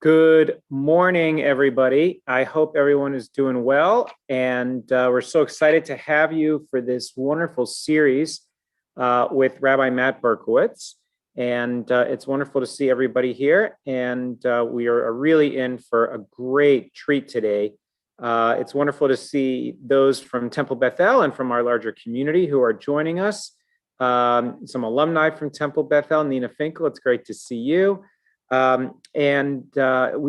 Good morning, everybody. I hope everyone is doing well, and we're so excited to have you for this wonderful series with Rabbi Matt Berkowitz. And it's wonderful to see everybody here, and we are really in for a great treat today. It's wonderful to see those from Temple Bethel and from our larger community who are joining us. Some alumni from Temple Bethel, Nina Finkel, it's great to see you. We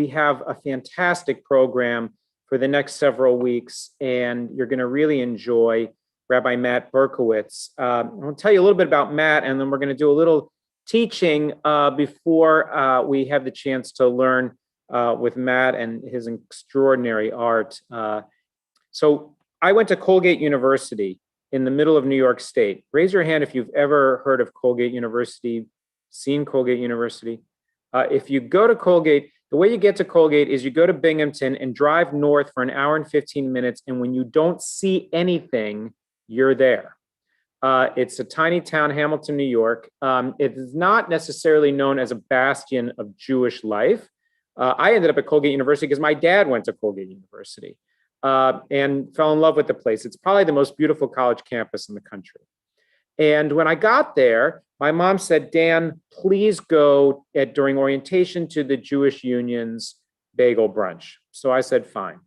have a fantastic program for the next several weeks, and you're going to really enjoy Rabbi Matt Berkowitz. I'll tell you a little bit about Matt, and then we're going to do a little teaching before we have the chance to learn with Matt and his extraordinary art. So I went to Colgate University in the middle of New York State. Raise your hand if you've ever heard of Colgate University, seen Colgate University. If you go to Colgate, the way you get to Colgate is you go to Binghamton and drive north for an hour and 15 minutes. And when you don't see anything, you're there. It's a tiny town, Hamilton, New York. It is not necessarily known as a bastion of Jewish life. I ended up at Colgate University because my dad went to Colgate University and fell in love with the place. It's probably the most beautiful college campus in the country. And when I got there, my mom said, Dan, please go during orientation to the Jewish Union's bagel brunch. So I said, fine.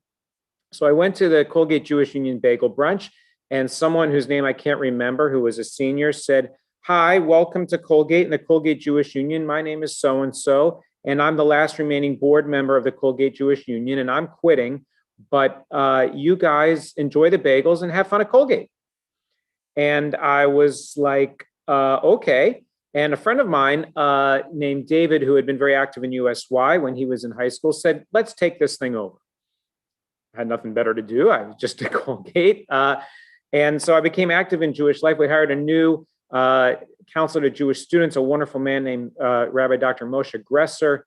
So I went to the Colgate Jewish Union bagel brunch, and someone whose name I can't remember, who was a senior, said, hi, welcome to Colgate and the Colgate Jewish Union. My name is so-and-so, and I'm the last remaining board member of the Colgate Jewish Union, and I'm quitting, but you guys enjoy the bagels and have fun at Colgate. And I was like, okay. And a friend of mine named David, who had been very active in USY when he was in high school, said, let's take this thing over. I had nothing better to do. I was just at Colgate. And so I became active in Jewish life. We hired a new counselor to Jewish students, a wonderful man named Rabbi Dr. Moshe Gresser,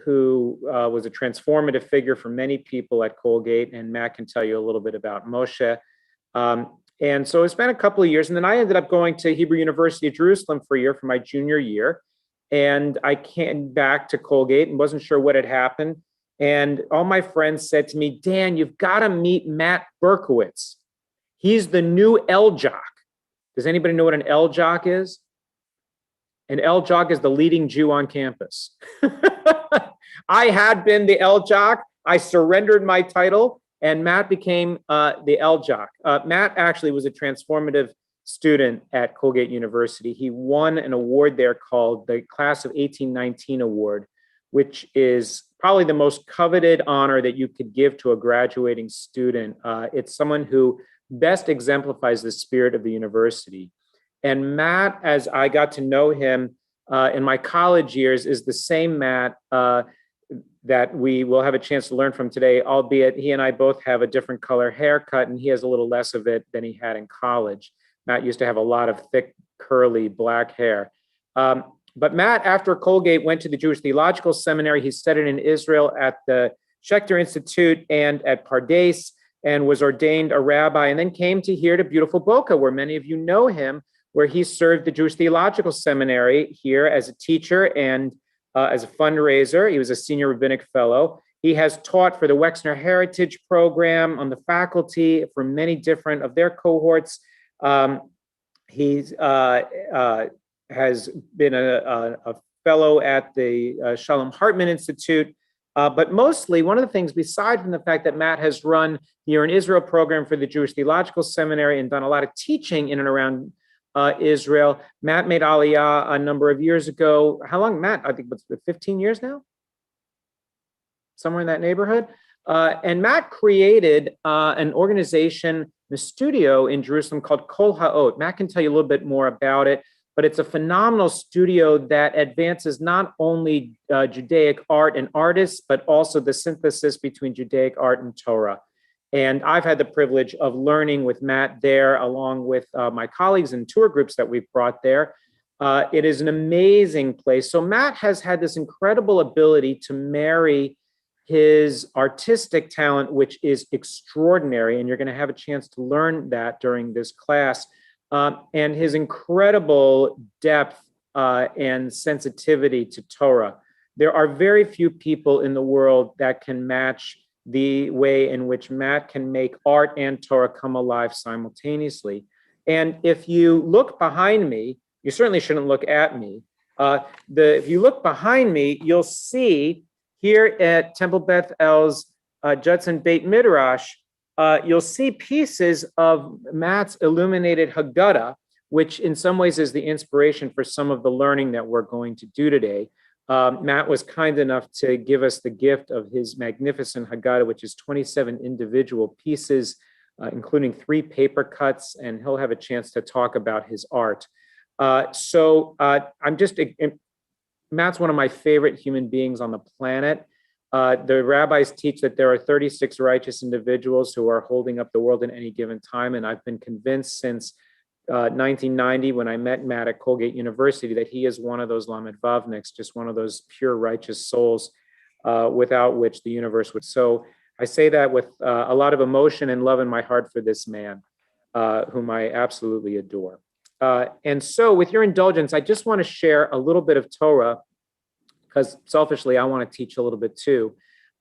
who was a transformative figure for many people at Colgate. And Matt can tell you a little bit about Moshe. And so it's been a couple of years, and then I ended up going to Hebrew University of Jerusalem for a year for my junior year. And I came back to Colgate and wasn't sure what had happened. And all my friends said to me, Dan, you've got to meet Matt Berkowitz. He's the new L-Jock. Does anybody know what an L-Jock is? An L-Jock is the leading Jew on campus. I had been the L-Jock. I surrendered my title. And Matt became the L-Jock. Matt actually was a transformative student at Colgate University. He won an award there called the Class of 1819 Award, which is probably the most coveted honor that you could give to a graduating student. It's someone who best exemplifies the spirit of the university. And Matt, as I got to know him in my college years, is the same Matt that we will have a chance to learn from today, albeit he and I both have a different color haircut, and he has a little less of it than he had in college. Matt used to have a lot of thick, curly black hair. But Matt, after Colgate, went to the Jewish Theological Seminary. He studied in Israel at the Schechter Institute and at Pardes, and was ordained a rabbi, and then came to here to beautiful Boca, where many of you know him, where he served the Jewish Theological Seminary here as a teacher and as a fundraiser. He was a senior rabbinic fellow. He has taught for the Wexner Heritage Program on the faculty for many different of their cohorts. He has been a fellow at the Shalom Hartman Institute. But mostly, one of the things, beside from the fact that Matt has run the Year in Israel program for the Jewish Theological Seminary and done a lot of teaching in and around Israel. Matt made Aliyah a number of years ago. How long, Matt? I think it's 15 years now? Somewhere in that neighborhood. And Matt created an organization, a studio in Jerusalem called Kol Ha'ot. Matt can tell you a little bit more about it, but it's a phenomenal studio that advances not only Judaic art and artists, but also the synthesis between Judaic art and Torah. And I've had the privilege of learning with Matt there, along with my colleagues and tour groups that we've brought there. It is an amazing place. So Matt has had this incredible ability to marry his artistic talent, which is extraordinary, and you're going to have a chance to learn that during this class, and his incredible depth and sensitivity to Torah. there are very few people in the world that can match the way in which Matt can make art and Torah come alive simultaneously. And if you look behind me, you certainly shouldn't look at me. If you look behind me, you'll see here at Temple Beth El's Judson Beit Midrash, you'll see pieces of Matt's illuminated Haggadah, which in some ways is the inspiration for some of the learning that we're going to do today. Matt was kind enough to give us the gift of his magnificent Haggadah, which is 27 individual pieces, including 3 paper cuts, and he'll have a chance to talk about his art. Matt's one of my favorite human beings on the planet. The rabbis teach that there are 36 righteous individuals who are holding up the world at any given time, and I've been convinced since 1990, when I met Matt at Colgate University, that he is one of those Lamed Vavniks, just one of those pure righteous souls without which the universe would. So I say that with a lot of emotion and love in my heart for this man, whom I absolutely adore. And so with your indulgence, I just want to share a little bit of Torah, because selfishly, I want to teach a little bit too.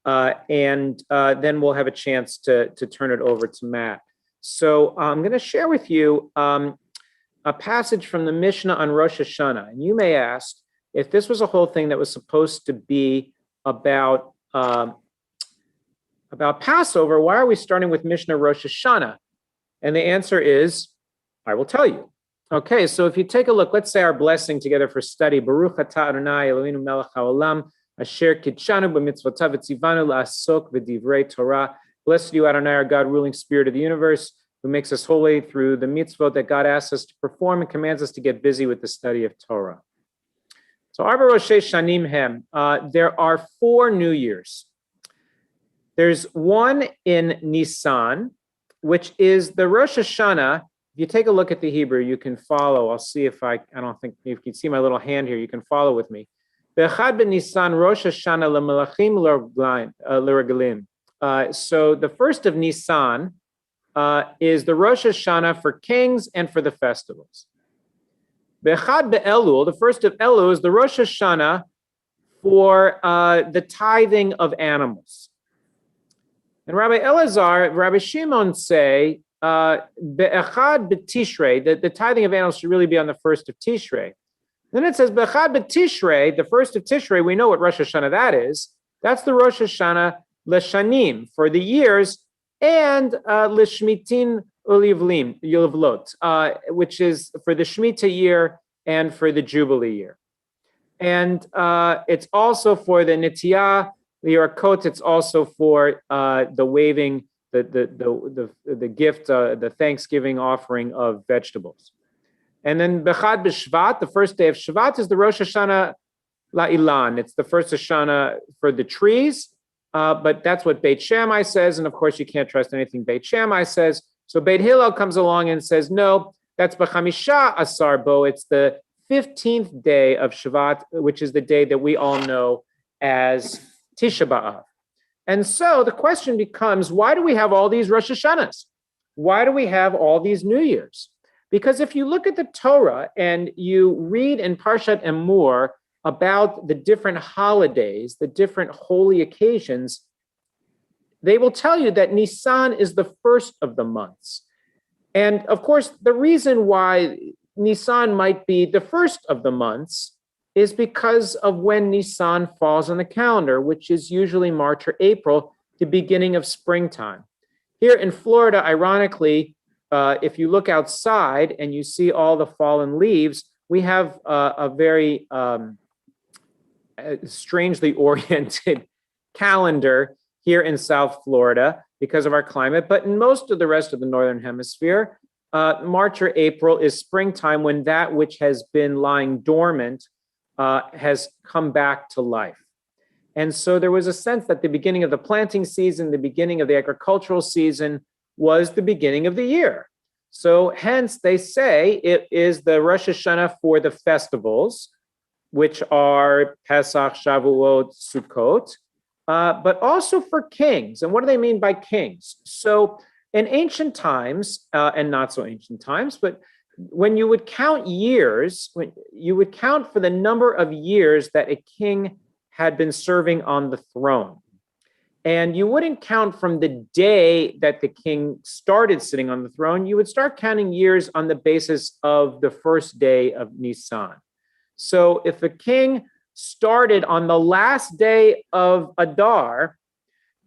And then we'll have a chance to turn it over to Matt. So I'm going to share with you a passage from the Mishnah on Rosh Hashanah. And you may ask, if this was a whole thing that was supposed to be about Passover, why are we starting with Mishnah Rosh Hashanah? And the answer is, I will tell you. Okay, so if you take a look, let's say our blessing together for study. Baruch atah Adonai Eloheinu melech haolam, asher kitshanu b'mitzvotav v'tzivanu la'asok v'divrei Torah. Blessed you, Adonai, our God, ruling spirit of the universe, who makes us holy through the mitzvot that God asks us to perform and commands us to get busy with the study of Torah. So, Arba Roshei Shanim Hem, there are 4 New Years. There's one in Nisan, which is the Rosh Hashanah. If you take a look at the Hebrew, you can follow. I'll see if I don't think, if you can see my little hand here, you can follow with me. Be'echad b'Nisan Rosh Hashanah le'melachim l'regalim. So the first of Nisan is the Rosh Hashanah for kings and for the festivals. Be'echad be'Elul, the first of Elul, is the Rosh Hashanah for the tithing of animals. And Rabbi Elazar, Rabbi Shimon say, Be'echad be'Tishrei, that the tithing of animals should really be on the first of Tishrei. Then it says, Be'echad be'Tishrei, the first of Tishrei, we know what Rosh Hashanah that is. That's the Rosh Hashanah L'Shanim, for the years, and L'Shmitin Ulivlot, which is for the Shemitah year and for the Jubilee year. And it's also for the Nitiyah, the Yarkot, it's also for the waving, the gift, the Thanksgiving offering of vegetables. And then Bechad B'Shvat, the first day of Shvat, is the Rosh Hashanah La'ilan. It's the first Hashanah for the trees, but that's what Beit Shammai says, and of course you can't trust anything Beit Shammai says. So Beit Hillel comes along and says, no, that's B'Chamisha Asar Bo. It's the 15th day of Shvat, which is the day that we all know as Tisha B'Av. And so the question becomes, why do we have all these Rosh Hashanahs? Why do we have all these New Years? Because if you look at the Torah and you read in Parshat Emor about the different holidays, the different holy occasions, they will tell you that Nisan is the first of the months. And of course, the reason why Nisan might be the first of the months is because of when Nisan falls on the calendar, which is usually March or April, the beginning of springtime. Here in Florida, ironically, if you look outside and you see all the fallen leaves, we have a very strangely oriented calendar here in South Florida because of our climate. But in most of the rest of the Northern Hemisphere, March or April is springtime, when that which has been lying dormant has come back to life. And so there was a sense that the beginning of the planting season, the beginning of the agricultural season, was the beginning of the year. So hence they say it is the Rosh Hashanah for the festivals, which are Pesach, Shavuot, Sukkot, but also for kings. And what do they mean by kings? So in ancient times, and not so ancient times, but when you would count years, when you would count for the number of years that a king had been serving on the throne. And you wouldn't count from the day that the king started sitting on the throne. You would start counting years on the basis of the first day of Nisan. So if a king started on the last day of Adar,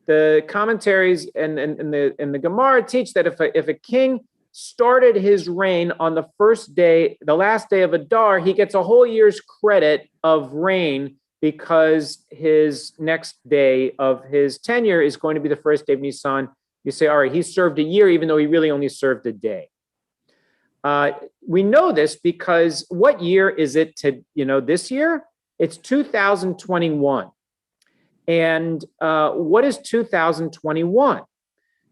the commentaries and the Gemara teach that if a king started his reign on the first day, the last day of Adar, he gets a whole year's credit of reign, because his next day of his tenure is going to be the first day of Nisan. You say, all right, he served a year, even though he really only served a day. We know this because what year is it this year? It's 2021. And what is 2021?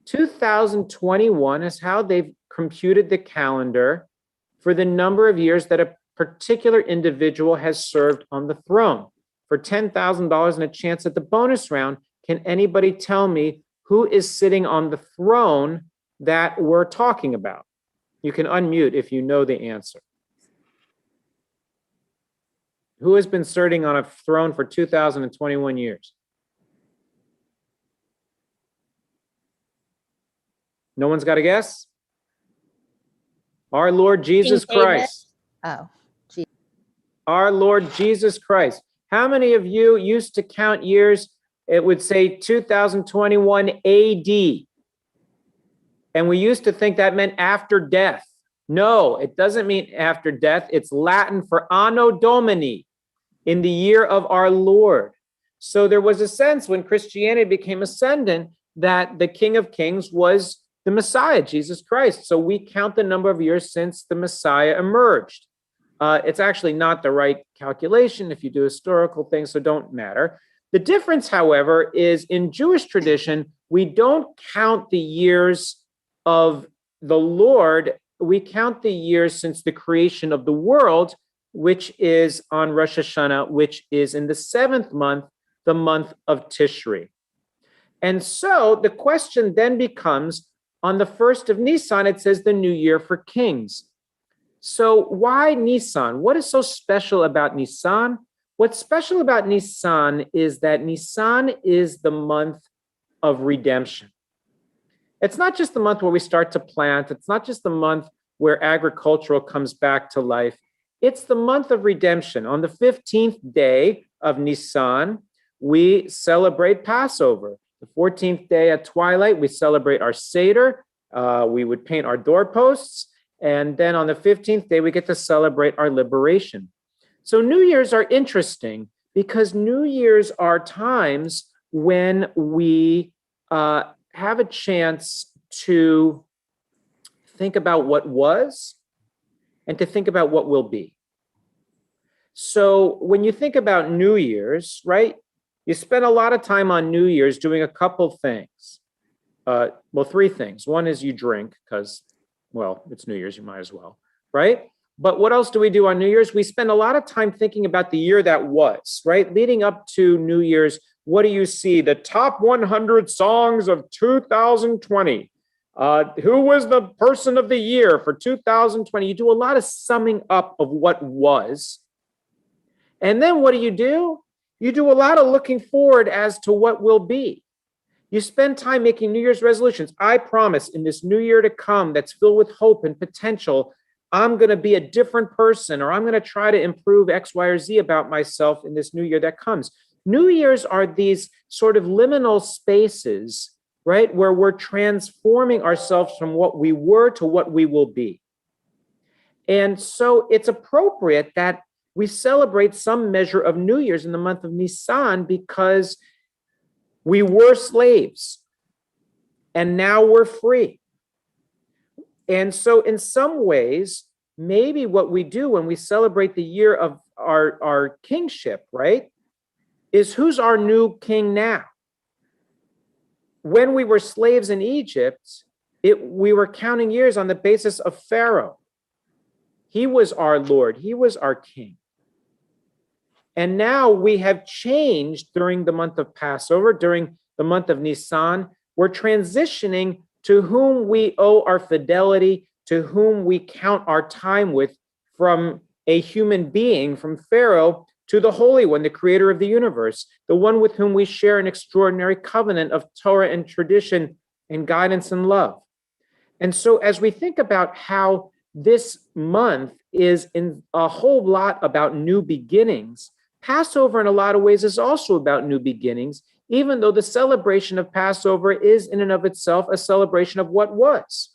2021 is how they've computed the calendar for the number of years that a particular individual has served on the throne. For $10,000 and a chance at the bonus round, can anybody tell me who is sitting on the throne that we're talking about? You can unmute if you know the answer. Who has been sitting on a throne for 2021 years? No one's got a guess? Our Lord Jesus Christ. Oh, geez. Our Lord Jesus Christ. How many of you used to count years? It would say 2021 AD. And we used to think that meant after death. No, it doesn't mean after death. It's Latin for Anno Domini, in the year of our Lord. So there was a sense when Christianity became ascendant that the King of Kings was the Messiah, Jesus Christ. So we count the number of years since the Messiah emerged. It's actually not the right calculation if you do historical things, so don't matter. The difference, however, is in Jewish tradition, we don't count the years of the Lord. We count the years since the creation of the world, which is on Rosh Hashanah, which is in the 7th month, the month of Tishri. And so the question then becomes, on the 1st of Nisan, it says the new year for kings. So why Nisan? What is so special about Nisan? What's special about Nisan is that Nisan is the month of redemption. It's not just the month where we start to plant. It's not just the month where agricultural comes back to life. It's the month of redemption. On the 15th day of Nisan, we celebrate Passover. The 14th day at twilight, we celebrate our seder. We would paint our doorposts. And then on the 15th day, we get to celebrate our liberation. So New Year's are interesting because New Year's are times when we have a chance to think about what was and to think about what will be. So when you think about New Year's, right, you spend a lot of time on New Year's doing a couple things. Well, 3 things. One is you drink because, well, it's New Year's, you might as well, right? But what else do we do on New Year's? We spend a lot of time thinking about the year that was, right? Leading up to New Year's, what do you see? The top 100 songs of 2020. Who was the person of the year for 2020? You do a lot of summing up of what was. And then what do? You do a lot of looking forward as to what will be. You spend time making New Year's resolutions. I promise in this new year to come that's filled with hope and potential, I'm going to be a different person, or I'm going to try to improve X, Y, or Z about myself in this new year that comes. New Year's are these sort of liminal spaces, right, where we're transforming ourselves from what we were to what we will be. And so it's appropriate that we celebrate some measure of New Year's in the month of Nisan because we were slaves and now we're free. And so in some ways, maybe what we do when we celebrate the year of our kingship, right, is who's our new king now? When we were slaves in Egypt, we were counting years on the basis of Pharaoh. He was our Lord. He was our king. And now we have changed during the month of Passover, during the month of Nisan. We're transitioning to whom we owe our fidelity, to whom we count our time with, from a human being, from Pharaoh, to the Holy One, the creator of the universe, the one with whom we share an extraordinary covenant of Torah and tradition and guidance and love. And so as we think about how this month is in a whole lot about new beginnings, Passover in a lot of ways is also about new beginnings, even though the celebration of Passover is in and of itself a celebration of what was.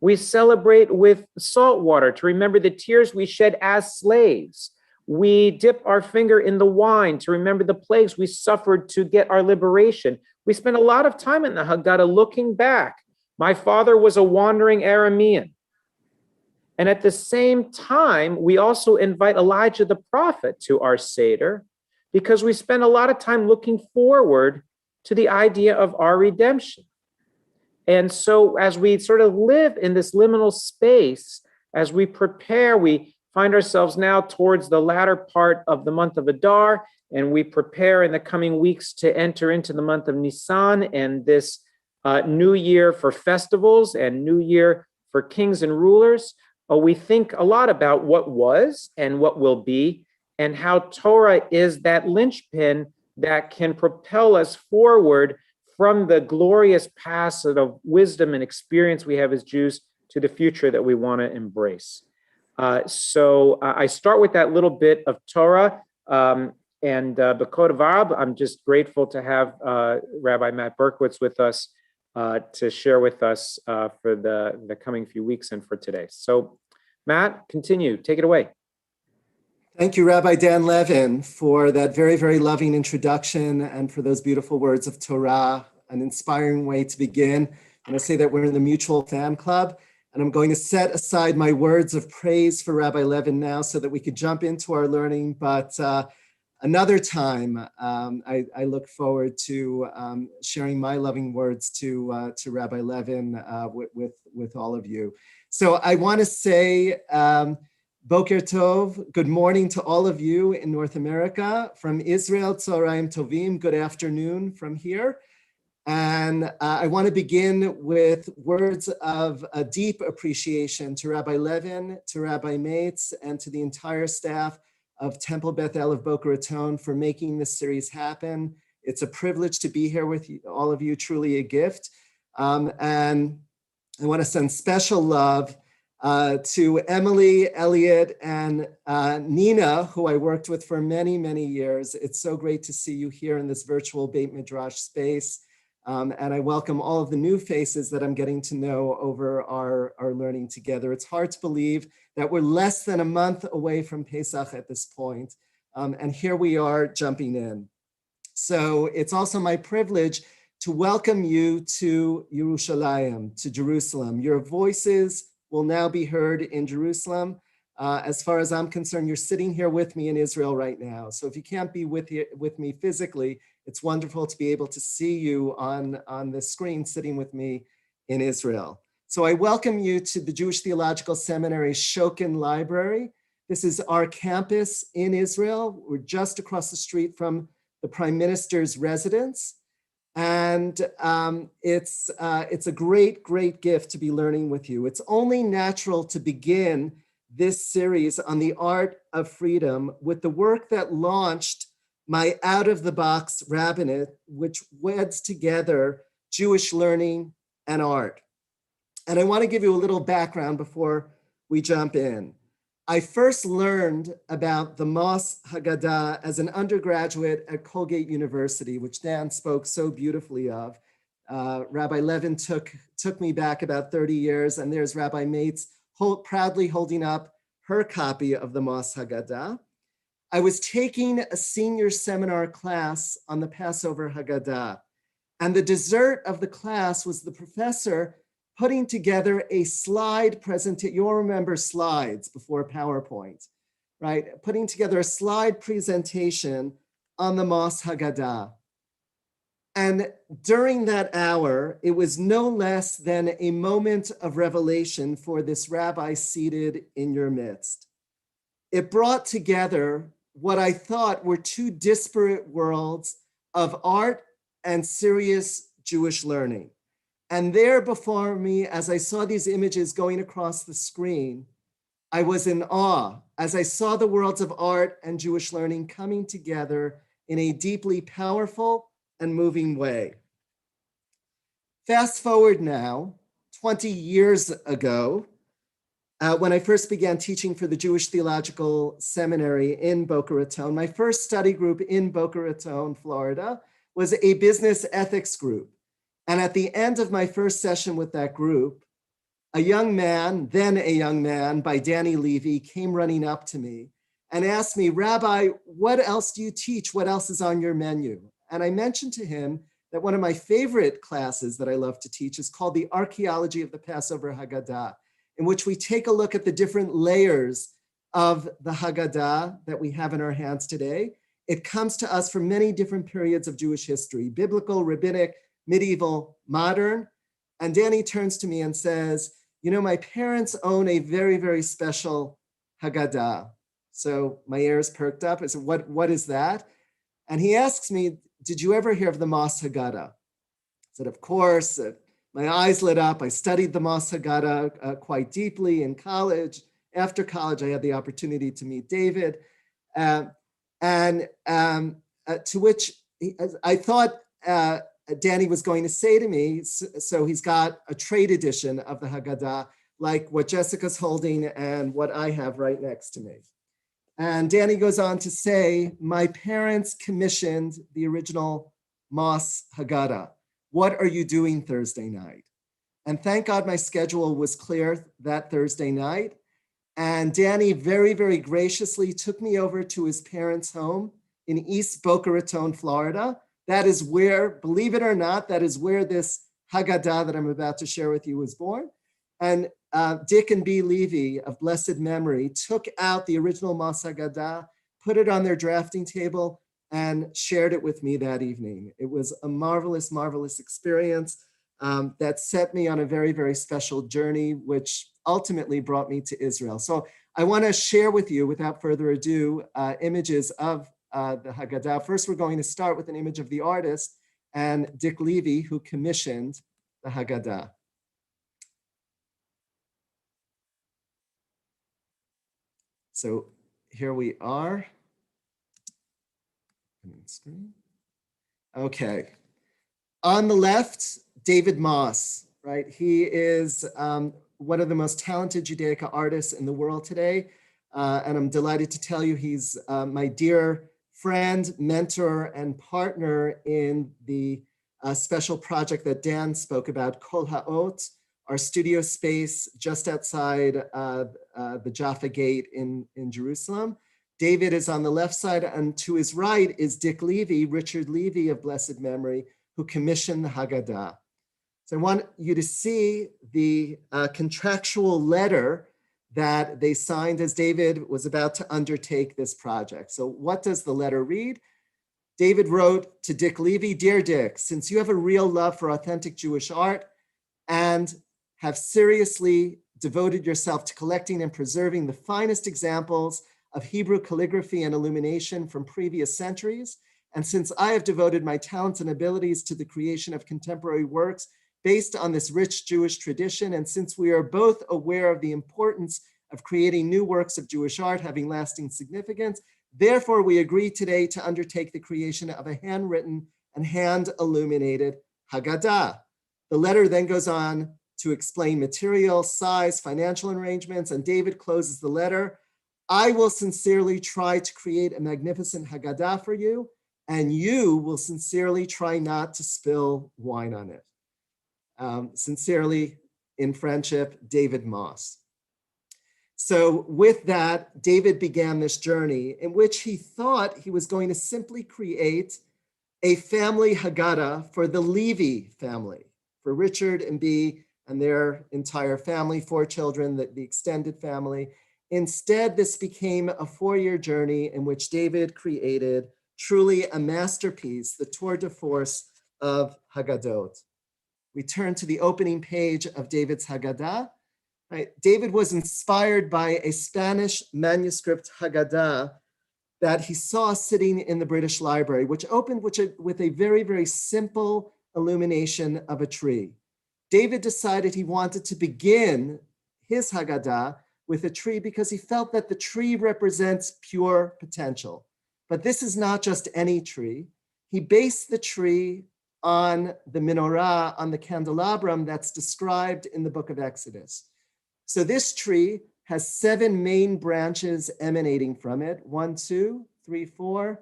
We celebrate with salt water to remember the tears we shed as slaves. We dip our finger in the wine to remember the plagues we suffered to get our liberation. We spend a lot of time in the Haggadah looking back. My father was a wandering Aramean. And at the same time, we also invite Elijah the prophet to our seder because we spend a lot of time looking forward to the idea of our redemption. And so as we sort of live in this liminal space, as we prepare, we find ourselves now towards the latter part of the month of Adar, and we prepare in the coming weeks to enter into the month of Nisan and this new year for festivals and new year for kings and rulers. We think a lot about what was and what will be, and how Torah is that linchpin that can propel us forward from the glorious past of wisdom and experience we have as Jews to the future that we want to embrace. So I start with that little bit of Torah, and B'Kod V'Arab, I'm just grateful to have Rabbi Matt Berkowitz with us to share with us for the coming few weeks and for today. So Matt, continue, take it away. Thank you, Rabbi Dan Levin, for that very, very loving introduction and for those beautiful words of Torah, an inspiring way to begin. And I say that we're in the Mutual Fan Club, and I'm going to set aside my words of praise for Rabbi Levin now so that we could jump into our learning. But another time, I look forward to sharing my loving words to Rabbi Levin with all of you. So I want to say, Boker Tov, good morning to all of you in North America. From Israel, Tzorayim Tovim, good afternoon from here. And I want to begin with words of a deep appreciation to Rabbi Levin, to Rabbi Mates, and to the entire staff of Temple Beth El of Boca Raton for making this series happen. It's a privilege to be here with all of you, truly a gift. And I want to send special love to Emily, Elliot, and Nina, who I worked with for many, many years. It's so great to see you here in this virtual Beit Midrash space. And I welcome all of the new faces that I'm getting to know over our learning together. It's hard to believe that we're less than a month away from Pesach at this point. And here we are jumping in. So it's also my privilege to welcome you to Yerushalayim, to Jerusalem. Your voices will now be heard in Jerusalem. As far as I'm concerned, you're sitting here with me in Israel right now. So if you can't be with me physically, it's wonderful to be able to see you on the screen sitting with me in Israel. So I welcome you to the Jewish Theological Seminary Shokin Library. This is our campus in Israel. We're just across the street from the Prime Minister's residence. And it's a great, great gift to be learning with you. It's only natural to begin this series on the art of freedom with the work that launched my out-of-the-box rabbinate, which weds together Jewish learning and art. And I want to give you a little background before we jump in. I first learned about the Mos Haggadah as an undergraduate at Colgate University, which Dan spoke so beautifully of. Rabbi Levin took me back about 30 years, and there's Rabbi Mates proudly holding up her copy of the Mos Haggadah. I was taking a senior seminar class on the Passover Haggadah, and the dessert of the class was the professor putting together a slide presentation. You'll remember slides before PowerPoint, right? Putting together a slide presentation on the Mos Haggadah. And during that hour, it was no less than a moment of revelation for this rabbi seated in your midst. It brought together what I thought were two disparate worlds of art and serious Jewish learning. And there before me, as I saw these images going across the screen, I was in awe as I saw the worlds of art and Jewish learning coming together in a deeply powerful and moving way. Fast forward now, 20 years ago, when I first began teaching for the Jewish Theological Seminary in Boca Raton, my first study group in Boca Raton, Florida, was a business ethics group. And at the end of my first session with that group, a young man by Danny Levy, came running up to me and asked me, Rabbi, what else do you teach? What else is on your menu? And I mentioned to him that one of my favorite classes that I love to teach is called the Archaeology of the Passover Haggadah, in which we take a look at the different layers of the Haggadah that we have in our hands today. It comes to us from many different periods of Jewish history, biblical, rabbinic, medieval, modern. And Danny turns to me and says, you know, my parents own a very, very special Haggadah. So my ears perked up. I said, what is that? And he asks me, did you ever hear of the Mos Haggadah? I said, of course. My eyes lit up. I studied the Mos Haggadah quite deeply in college. After college, I had the opportunity to meet David. To which I thought Danny was going to say to me, so he's got a trade edition of the Haggadah, like what Jessica's holding and what I have right next to me. And Danny goes on to say, my parents commissioned the original Mos Haggadah. What are you doing Thursday night? And thank God my schedule was clear that Thursday night. And Danny very, very graciously took me over to his parents' home in East Boca Raton, Florida. That is where, believe it or not, that is where this Haggadah that I'm about to share with you was born. And Dick and Bee Levy of blessed memory took out the original Mos Haggadah, put it on their drafting table, and shared it with me that evening. It was a marvelous, marvelous experience that set me on a very, very special journey, which ultimately brought me to Israel. So I want to share with you, without further ado, images of the Haggadah. First, we're going to start with an image of the artist and Dick Levy, who commissioned the Haggadah. So here we are. Okay. On the left, David Moss, right? He is one of the most talented Judaica artists in the world today. And I'm delighted to tell you he's my dear friend, mentor, and partner in the special project that Dan spoke about, Kol Ha'ot, our studio space just outside the Jaffa Gate in Jerusalem. David is on the left side, and to his right is Dick Levy, Richard Levy of blessed memory, who commissioned the Haggadah. So I want you to see the contractual letter that they signed as David was about to undertake this project. So what does the letter read? David wrote to Dick Levy, Dear Dick, since you have a real love for authentic Jewish art and have seriously devoted yourself to collecting and preserving the finest examples of Hebrew calligraphy and illumination from previous centuries, and since I have devoted my talents and abilities to the creation of contemporary works based on this rich Jewish tradition, and since we are both aware of the importance of creating new works of Jewish art having lasting significance, therefore we agree today to undertake the creation of a handwritten and hand-illuminated Haggadah. The letter then goes on to explain material, size, financial arrangements, and David closes the letter. I will sincerely try to create a magnificent Haggadah for you, and you will sincerely try not to spill wine on it. Sincerely, in friendship, David Moss. So with that, David began this journey in which he thought he was going to simply create a family Haggadah for the Levy family, for Richard and Bee and their entire family, 4 children, the extended family. Instead, this became a 4-year journey in which David created truly a masterpiece, the tour de force of Haggadot. We turn to the opening page of David's Haggadah. Right? David was inspired by a Spanish manuscript Haggadah that he saw sitting in the British Library, which opened with a very, very simple illumination of a tree. David decided he wanted to begin his Haggadah with a tree because he felt that the tree represents pure potential. But this is not just any tree. He based the tree on the menorah, on the candelabrum that's described in the book of Exodus. So this tree has 7 main branches emanating from it: 1, 2, 3, 4,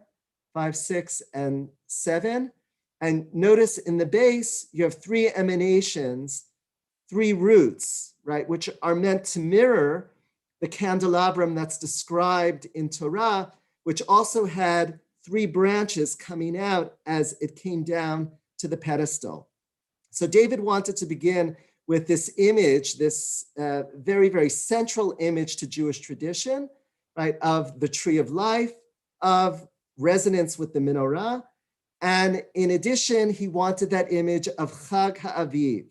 5, 6, and 7. And notice in the base, you have 3 emanations, 3 roots, right, which are meant to mirror the candelabrum that's described in Torah, which also had 3 branches coming out as it came down to the pedestal. So David wanted to begin with this image, this very, very central image to Jewish tradition, right, of the tree of life, of resonance with the menorah. And in addition, he wanted that image of Chag HaAviv,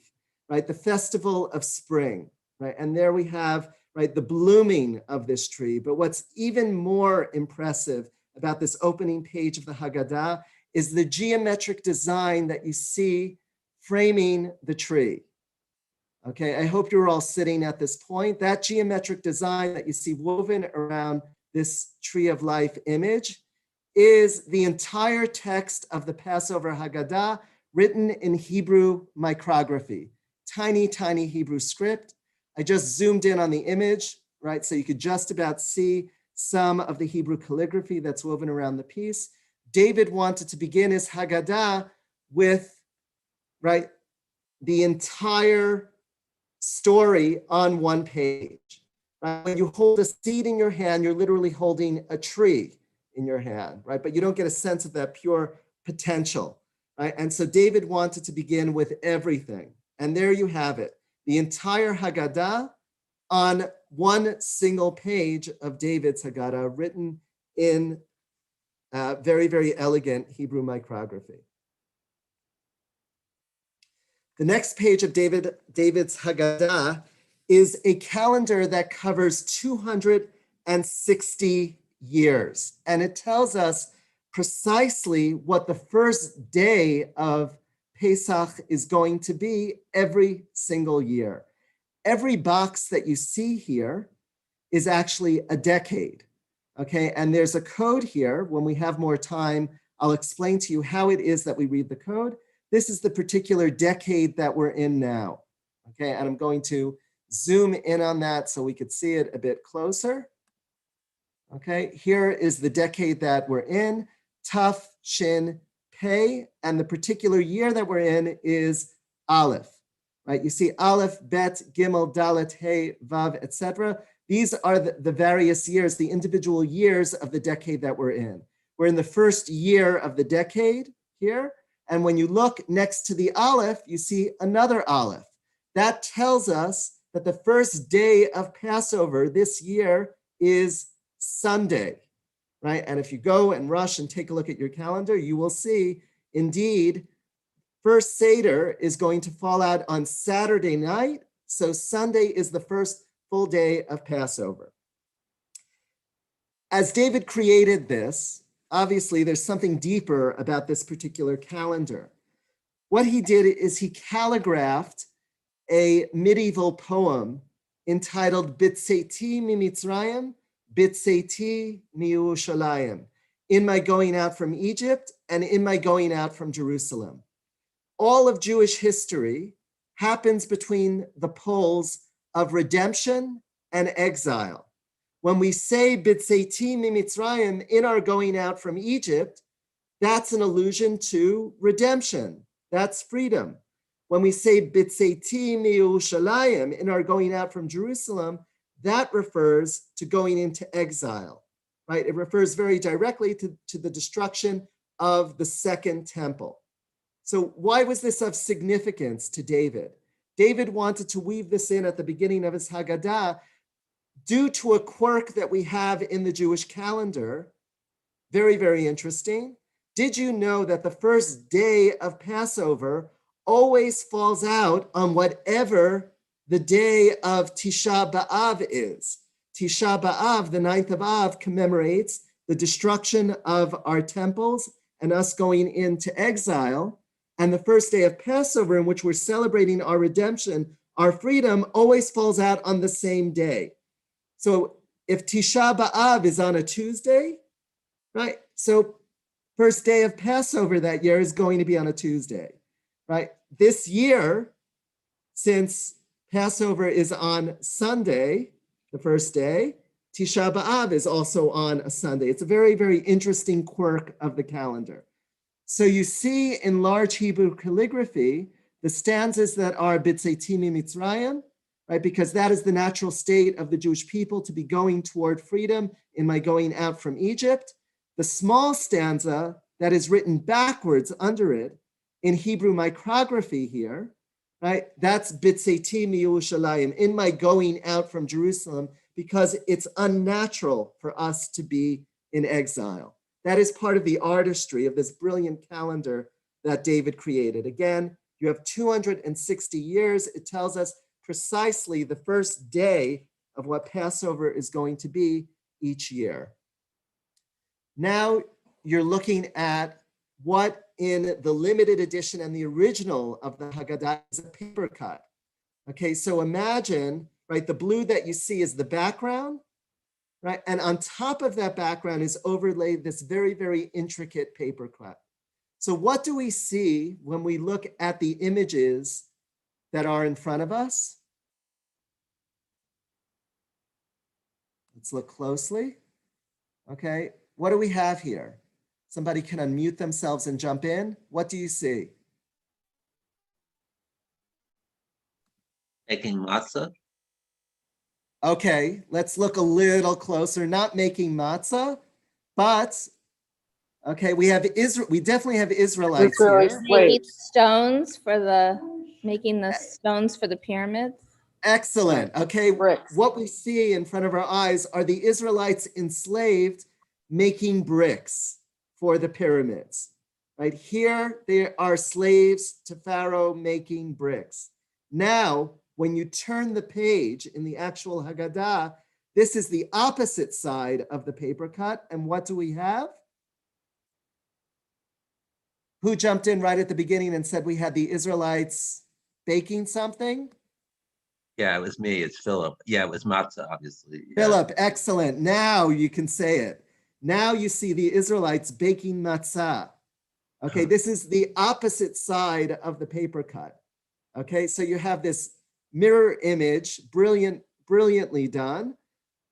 right, the festival of spring, right? And there we have, right, the blooming of this tree. But what's even more impressive about this opening page of the Haggadah is the geometric design that you see framing the tree. Okay, I hope you're all sitting at this point. That geometric design that you see woven around this tree of life image is the entire text of the Passover Haggadah written in Hebrew micrography, tiny, tiny Hebrew script. I just zoomed in on the image, right? So you could just about see some of the Hebrew calligraphy that's woven around the piece. David wanted to begin his Haggadah with, right, the entire story on one page. Right? When you hold a seed in your hand, you're literally holding a tree in your hand, right? But you don't get a sense of that pure potential, right? And so David wanted to begin with everything. And there you have it, the entire Haggadah on one single page of David's Haggadah, written in very, very elegant Hebrew micrography. The next page of David's Haggadah is a calendar that covers 260 years. And it tells us precisely what the first day of Pesach is going to be every single year. Every box that you see here is actually a decade, okay? And there's a code here. When we have more time, I'll explain to you how it is that we read the code. This is the particular decade that we're in now, okay? And I'm going to zoom in on that so we could see it a bit closer. Okay, here is the decade that we're in, Taf, Shin, Pei, and the particular year that we're in is Aleph, right? You see Aleph, Bet, Gimel, Dalet, Hey, Vav, etc. These are the various years, the individual years of the decade that we're in. We're in the first year of the decade here, and when you look next to the Aleph, you see another Aleph. That tells us that the first day of Passover this year is Sunday, right? And if you go and Rosh and take a look at your calendar, you will see, indeed, first seder is going to fall out on Saturday night. So Sunday is the first full day of Passover. As David created this, obviously there's something deeper about this particular calendar. What he did is he calligraphed a medieval poem entitled Bitseti Mimitzrayim, Bitseti miYerushalayim, in my going out from Egypt and in my going out from Jerusalem. All of Jewish history happens between the poles of redemption and exile. When we say Bitseti mimitzrayim, in our going out from Egypt, that's an allusion to redemption. That's freedom. When we say Bitseti miYerushalayim, in our going out from Jerusalem, that refers to going into exile, right? It refers very directly to the destruction of the second temple. So why was this of significance to David? David wanted to weave this in at the beginning of his Haggadah due to a quirk that we have in the Jewish calendar. Very, very interesting. Did you know that the first day of Passover always falls out on whatever the day of Tisha B'Av is? Tisha B'Av, the 9th of Av, commemorates the destruction of our temples and us going into exile. And the first day of Passover, in which we're celebrating our redemption, our freedom, always falls out on the same day. So if Tisha B'Av is on a Tuesday, right? So first day of Passover that year is going to be on a Tuesday, right? This year, since Passover is on Sunday, the first day, Tisha B'Av is also on a Sunday. It's a very, very interesting quirk of the calendar. So you see in large Hebrew calligraphy, the stanzas that are B'tzeiti Mitzrayim, right? Because that is the natural state of the Jewish people, to be going toward freedom in my going out from Egypt. The small stanza that is written backwards under it in Hebrew micrography here, right? That's B'tzeiti Yerushalayim, in my going out from Jerusalem, because it's unnatural for us to be in exile. That is part of the artistry of this brilliant calendar that David created. Again, you have 260 years. It tells us precisely the first day of what Passover is going to be each year. Now you're looking at what in the limited edition and the original of the Haggadah is a paper cut. Okay, so imagine, right, the blue that you see is the background, right? And on top of that background is overlaid this very, very intricate paper cut. So what do we see when we look at the images that are in front of us? Let's look closely. Okay, what do we have here? Somebody can unmute themselves and jump in. What do you see? Making matzah. Okay, let's look a little closer. Not making matzah, but okay, we definitely have Israelites here. Making stones for making the stones for the pyramids. Excellent. Okay, what we see in front of our eyes are the Israelites enslaved making bricks for the pyramids. Right here, they are slaves to Pharaoh making bricks. Now, when you turn the page in the actual Haggadah, this is the opposite side of the paper cut. And what do we have? Who jumped in right at the beginning and said we had the Israelites baking something? Yeah, it was me. It's Philip. Yeah, it was matzah, obviously. Yeah. Philip, excellent. Now you can say it. Now you see the Israelites baking matzah. Okay, this is the opposite side of the paper cut. Okay, so you have this mirror image, brilliantly done.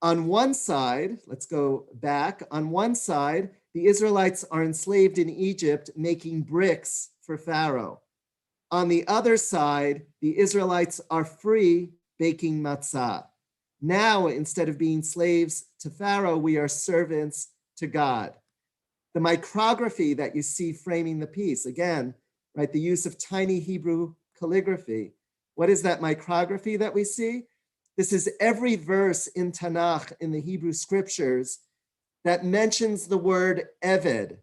On one side, let's go back. On one side, the Israelites are enslaved in Egypt making bricks for Pharaoh. On the other side, the Israelites are free baking matzah. Now, instead of being slaves to Pharaoh, we are servants to God. The micrography that you see framing the piece, again, right, the use of tiny Hebrew calligraphy. What is that micrography that we see? This is every verse in Tanakh, in the Hebrew scriptures, that mentions the word eved,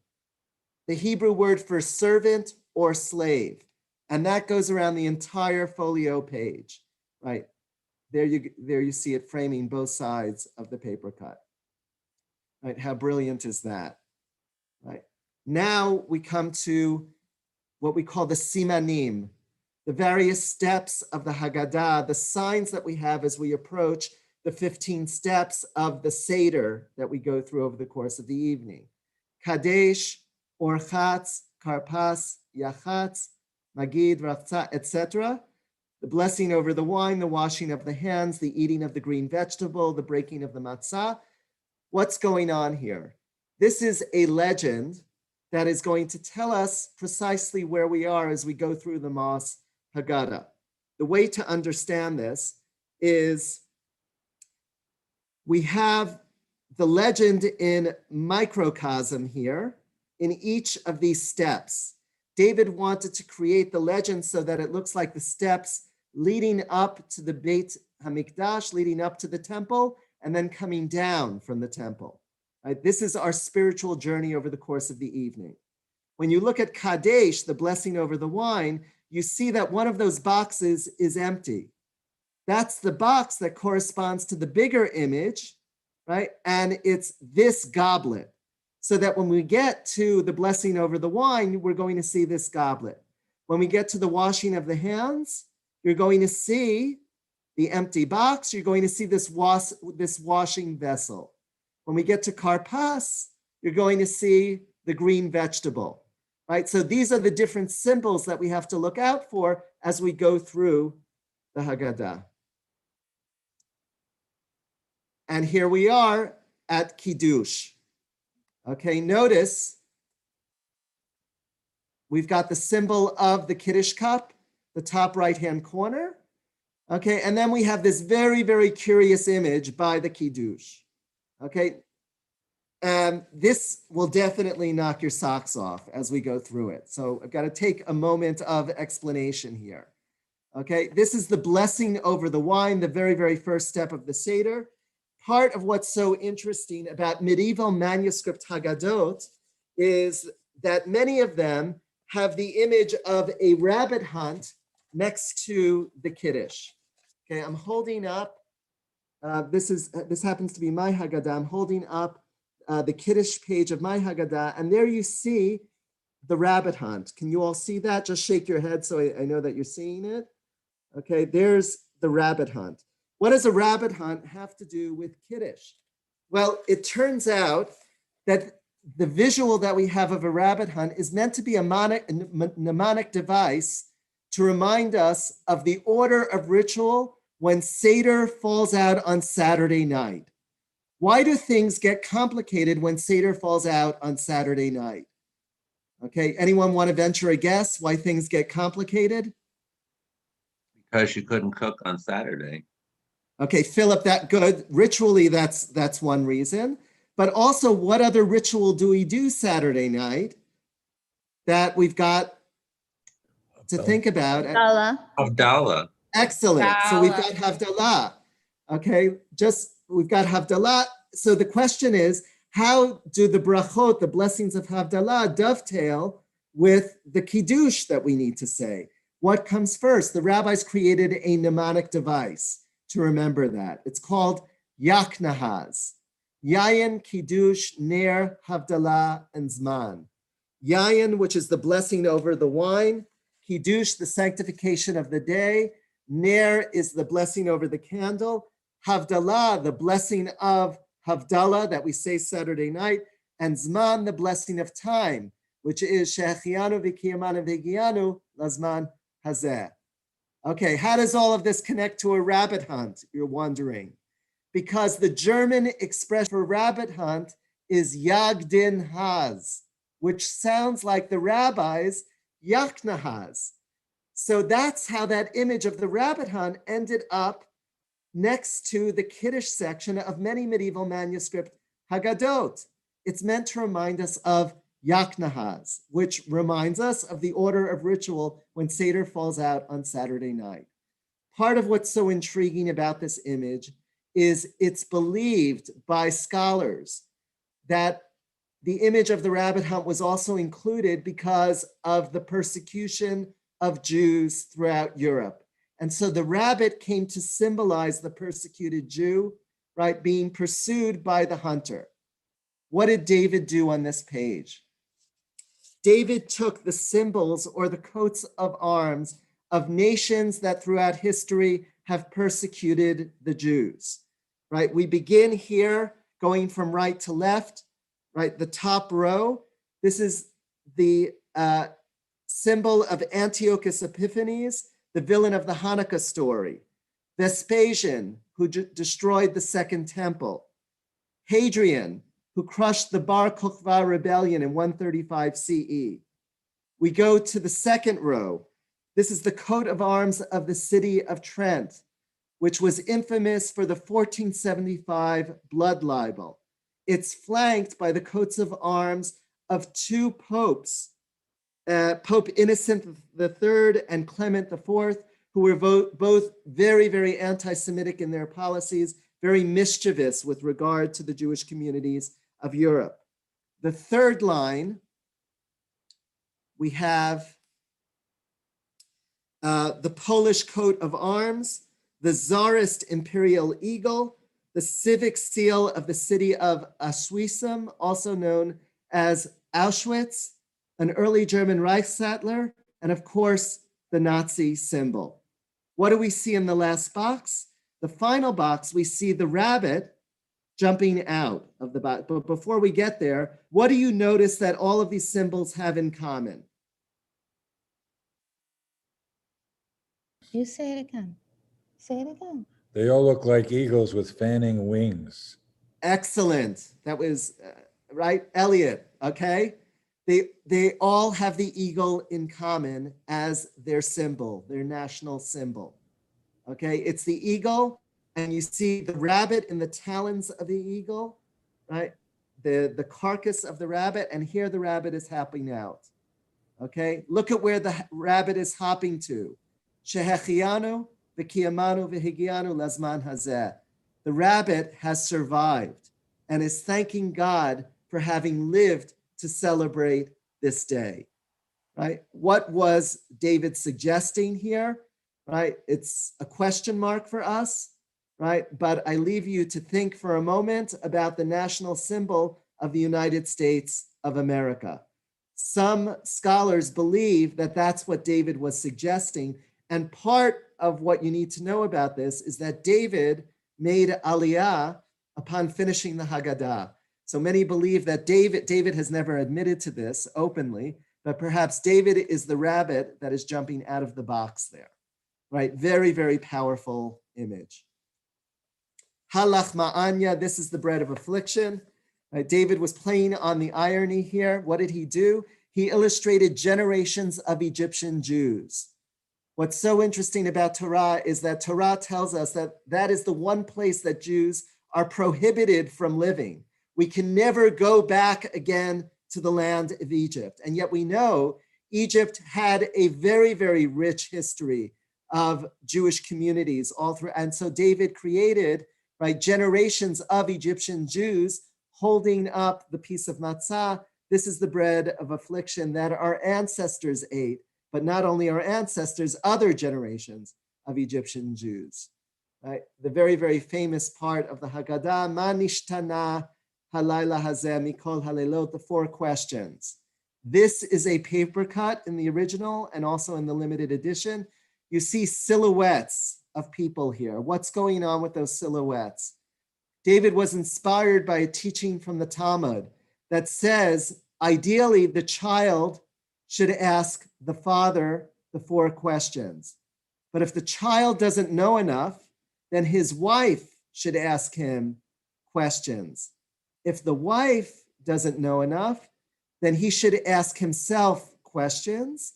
the Hebrew word for servant or slave. And that goes around the entire folio page, right? There you see it framing both sides of the paper cut. Right? How brilliant is that? Right? Now we come to what we call the simanim, the various steps of the Haggadah, the signs that we have as we approach the 15 steps of the seder that we go through over the course of the evening. Kadesh, Orchatz, Karpas, Yachatz, Magid, Rafza, etc. The blessing over the wine, the washing of the hands, the eating of the green vegetable, the breaking of the matzah. What's going on here? This is a legend that is going to tell us precisely where we are as we go through the Mos Haggadah. The way to understand this is we have the legend in microcosm here in each of these steps. David wanted to create the legend so that it looks like the steps leading up to the Beit HaMikdash, leading up to the temple, and then coming down from the temple. Right? This is our spiritual journey over the course of the evening. When you look at Kadesh, the blessing over the wine, you see that one of those boxes is empty. That's the box that corresponds to the bigger image, right? And it's this goblet. So that when we get to the blessing over the wine, we're going to see this goblet. When we get to the washing of the hands, you're going to see the empty box, you're going to see this washing vessel. When we get to karpas, you're going to see the green vegetable, right? So these are the different symbols that we have to look out for as we go through the Haggadah. And here we are at Kiddush. Okay, notice we've got the symbol of the Kiddush cup, the top right-hand corner. Okay, and then we have this very, very curious image by the Kiddush. Okay, and this will definitely knock your socks off as we go through it. So I've got to take a moment of explanation here. Okay, this is the blessing over the wine, the very, very first step of the seder. Part of what's so interesting about medieval manuscript Haggadot is that many of them have the image of a rabbit hunt next to the Kiddush. Okay, I'm holding up, this happens to be my Haggadah. I'm holding up the Kiddush page of my Haggadah, and there you see the rabbit hunt. Can you all see that? Just shake your head so I know that you're seeing it. Okay, there's the rabbit hunt. What does a rabbit hunt have to do with Kiddush? Well, it turns out that the visual that we have of a rabbit hunt is meant to be a mnemonic device to remind us of the order of ritual when Seder falls out on Saturday night. Why do things get complicated when Seder falls out on Saturday night? Okay, anyone want to venture a guess why things get complicated? Because you couldn't cook on Saturday. Okay, Philip, that good. Ritually, that's one reason. But also, what other ritual do we do Saturday night that we've got to think about? Havdalah. Excellent. So we've got Havdalah. Okay, we've got Havdalah. So the question is, how do the brachot, the blessings of Havdalah, dovetail with the Kiddush that we need to say? What comes first? The rabbis created a mnemonic device to remember that. It's called Yaknahaz. Yayin, Kiddush, Ner, Havdalah, and Zman. Yayin, which is the blessing over the wine. Kiddush, the sanctification of the day. Ner is the blessing over the candle. Havdalah, the blessing of Havdalah that we say Saturday night. And Zman, the blessing of time, which is Shechianu v'kiyamanu v'gianu lazman hazeh. Okay, how does all of this connect to a rabbit hunt, you're wondering? Because the German expression for rabbit hunt is Yagdin Haz, which sounds like the rabbis Yaknahaz. So that's how that image of the rabbit hunt ended up next to the Kiddush section of many medieval manuscript Haggadot. It's meant to remind us of Yaknahaz, which reminds us of the order of ritual when Seder falls out on Saturday night. Part of what's so intriguing about this image is it's believed by scholars that the image of the rabbit hunt was also included because of the persecution of Jews throughout Europe. And so the rabbit came to symbolize the persecuted Jew, right, being pursued by the hunter. What did David do on this page? David took the symbols or the coats of arms of nations that throughout history have persecuted the Jews, right? We begin here going from right to left, right? The top row, this is the symbol of Antiochus Epiphanes, the villain of the Hanukkah story. Vespasian, who destroyed the Second Temple. Hadrian, who crushed the Bar Kokhba rebellion in 135 CE. We go to the second row. This is the coat of arms of the city of Trent, which was infamous for the 1475 blood libel. It's flanked by the coats of arms of two popes, Pope Innocent III and Clement IV, who were both very, very anti-Semitic in their policies, very mischievous with regard to the Jewish communities of Europe. The third line, we have the Polish coat of arms, the Tsarist imperial eagle, the civic seal of the city of Aswisum, also known as Auschwitz, an early German Reichssattler, and of course, the Nazi symbol. What do we see in the last box? The final box, we see the rabbit jumping out of the box. But before we get there, what do you notice that all of these symbols have in common? You say it again. Say it again. They all look like eagles with fanning wings. Excellent. That was right, Elliot. Okay. They all have the eagle in common as their symbol, their national symbol. Okay. It's the eagle, and you see the rabbit in the talons of the eagle, right? The carcass of the rabbit, and here the rabbit is hopping out. Okay. Look at where the rabbit is hopping to. Shehechianu v'kiyamanu v'higianu lazman hazeh. The rabbit has survived and is thanking God for having lived to celebrate this day, right? What was David suggesting here, right? It's a question mark for us, right? But I leave you to think for a moment about the national symbol of the United States of America. Some scholars believe that that's what David was suggesting. And part of what you need to know about this is that David made aliyah upon finishing the Haggadah. So many believe that David has never admitted to this openly, but perhaps David is the rabbit that is jumping out of the box there, right? Very, very powerful image. Halach ma'anya, this is the bread of affliction. Right? David was playing on the irony here. What did he do? He illustrated generations of Egyptian Jews. What's so interesting about Torah is that Torah tells us that that is the one place that Jews are prohibited from living. We can never go back again to the land of Egypt. And yet we know Egypt had a very, very rich history of Jewish communities all through. And so David created, right, generations of Egyptian Jews holding up the piece of matzah. This is the bread of affliction that our ancestors ate, but not only our ancestors, other generations of Egyptian Jews. Right? The very, very famous part of the Haggadah, Ma nishtana halayla hazeh mikol halelot, the 4 questions. This is a paper cut in the original and also in the limited edition. You see silhouettes of people here. What's going on with those silhouettes? David was inspired by a teaching from the Talmud that says, ideally, the child should ask the father the 4 questions. But if the child doesn't know enough, then his wife should ask him questions. If the wife doesn't know enough, then he should ask himself questions.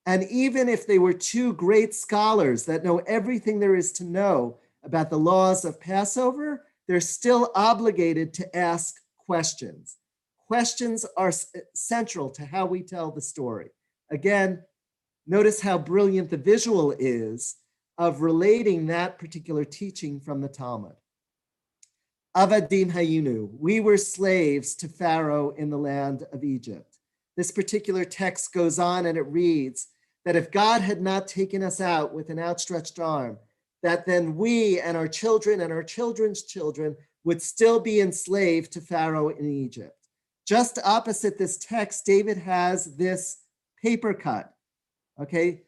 And even if they were 2 great scholars that know everything there is to know about the laws of Passover, they're still obligated to ask questions. Questions are central to how we tell the story. Again, notice how brilliant the visual is of relating that particular teaching from the Talmud. Avadim hayinu, we were slaves to Pharaoh in the land of Egypt. This particular text goes on and it reads that if God had not taken us out with an outstretched arm, that then we and our children and our children's children would still be enslaved to Pharaoh in Egypt. Just opposite this text, David has this paper cut, okay?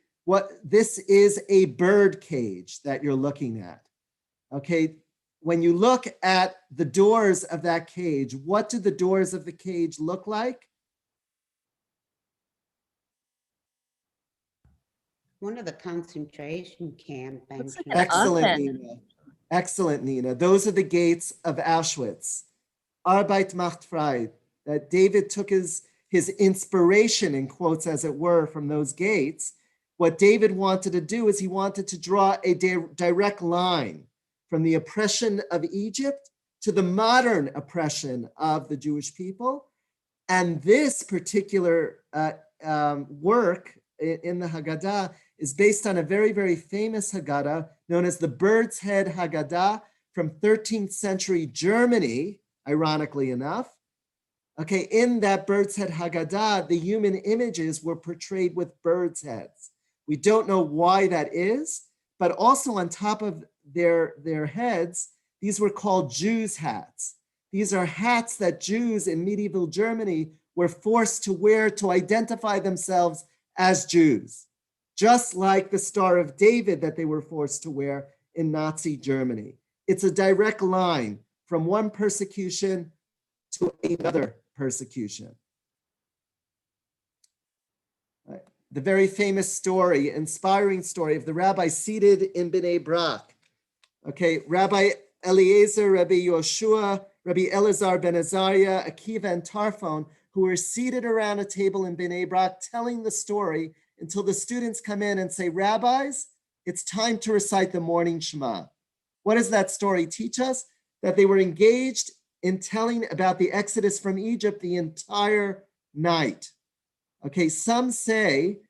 This is a bird cage that you're looking at, okay? When you look at the doors of that cage, what do the doors of the cage look like? One of the concentration camp Looks like benches. an Excellent, oven. Nina. Excellent, Nina. Those are the gates of Auschwitz. Arbeit macht frei. That David took his inspiration, in quotes as it were, from those gates. What David wanted to do is he wanted to draw a direct line from the oppression of Egypt to the modern oppression of the Jewish people. And this particular work in the Haggadah is based on a very, very famous Haggadah known as the Bird's Head Haggadah from 13th century Germany, ironically enough. Okay, in that Bird's Head Haggadah, the human images were portrayed with birds' heads. We don't know why that is, but also on top of their heads, these were called Jews' hats. These are hats that Jews in medieval Germany were forced to wear to identify themselves as Jews. just like the Star of David that they were forced to wear in Nazi Germany. It's a direct line from one persecution to another persecution. Right. The very famous story, inspiring story of the rabbi seated in Bnei Brak. Okay, Rabbi Eliezer, Rabbi Yoshua, Rabbi Elazar ben Azariah, Akiva, and Tarfon, who were seated around a table in Bnei Brak telling the story until the students come in and say, "Rabbis, it's time to recite the morning Shema." What does that story teach us? That they were engaged in telling about the Exodus from Egypt the entire night. Okay, some say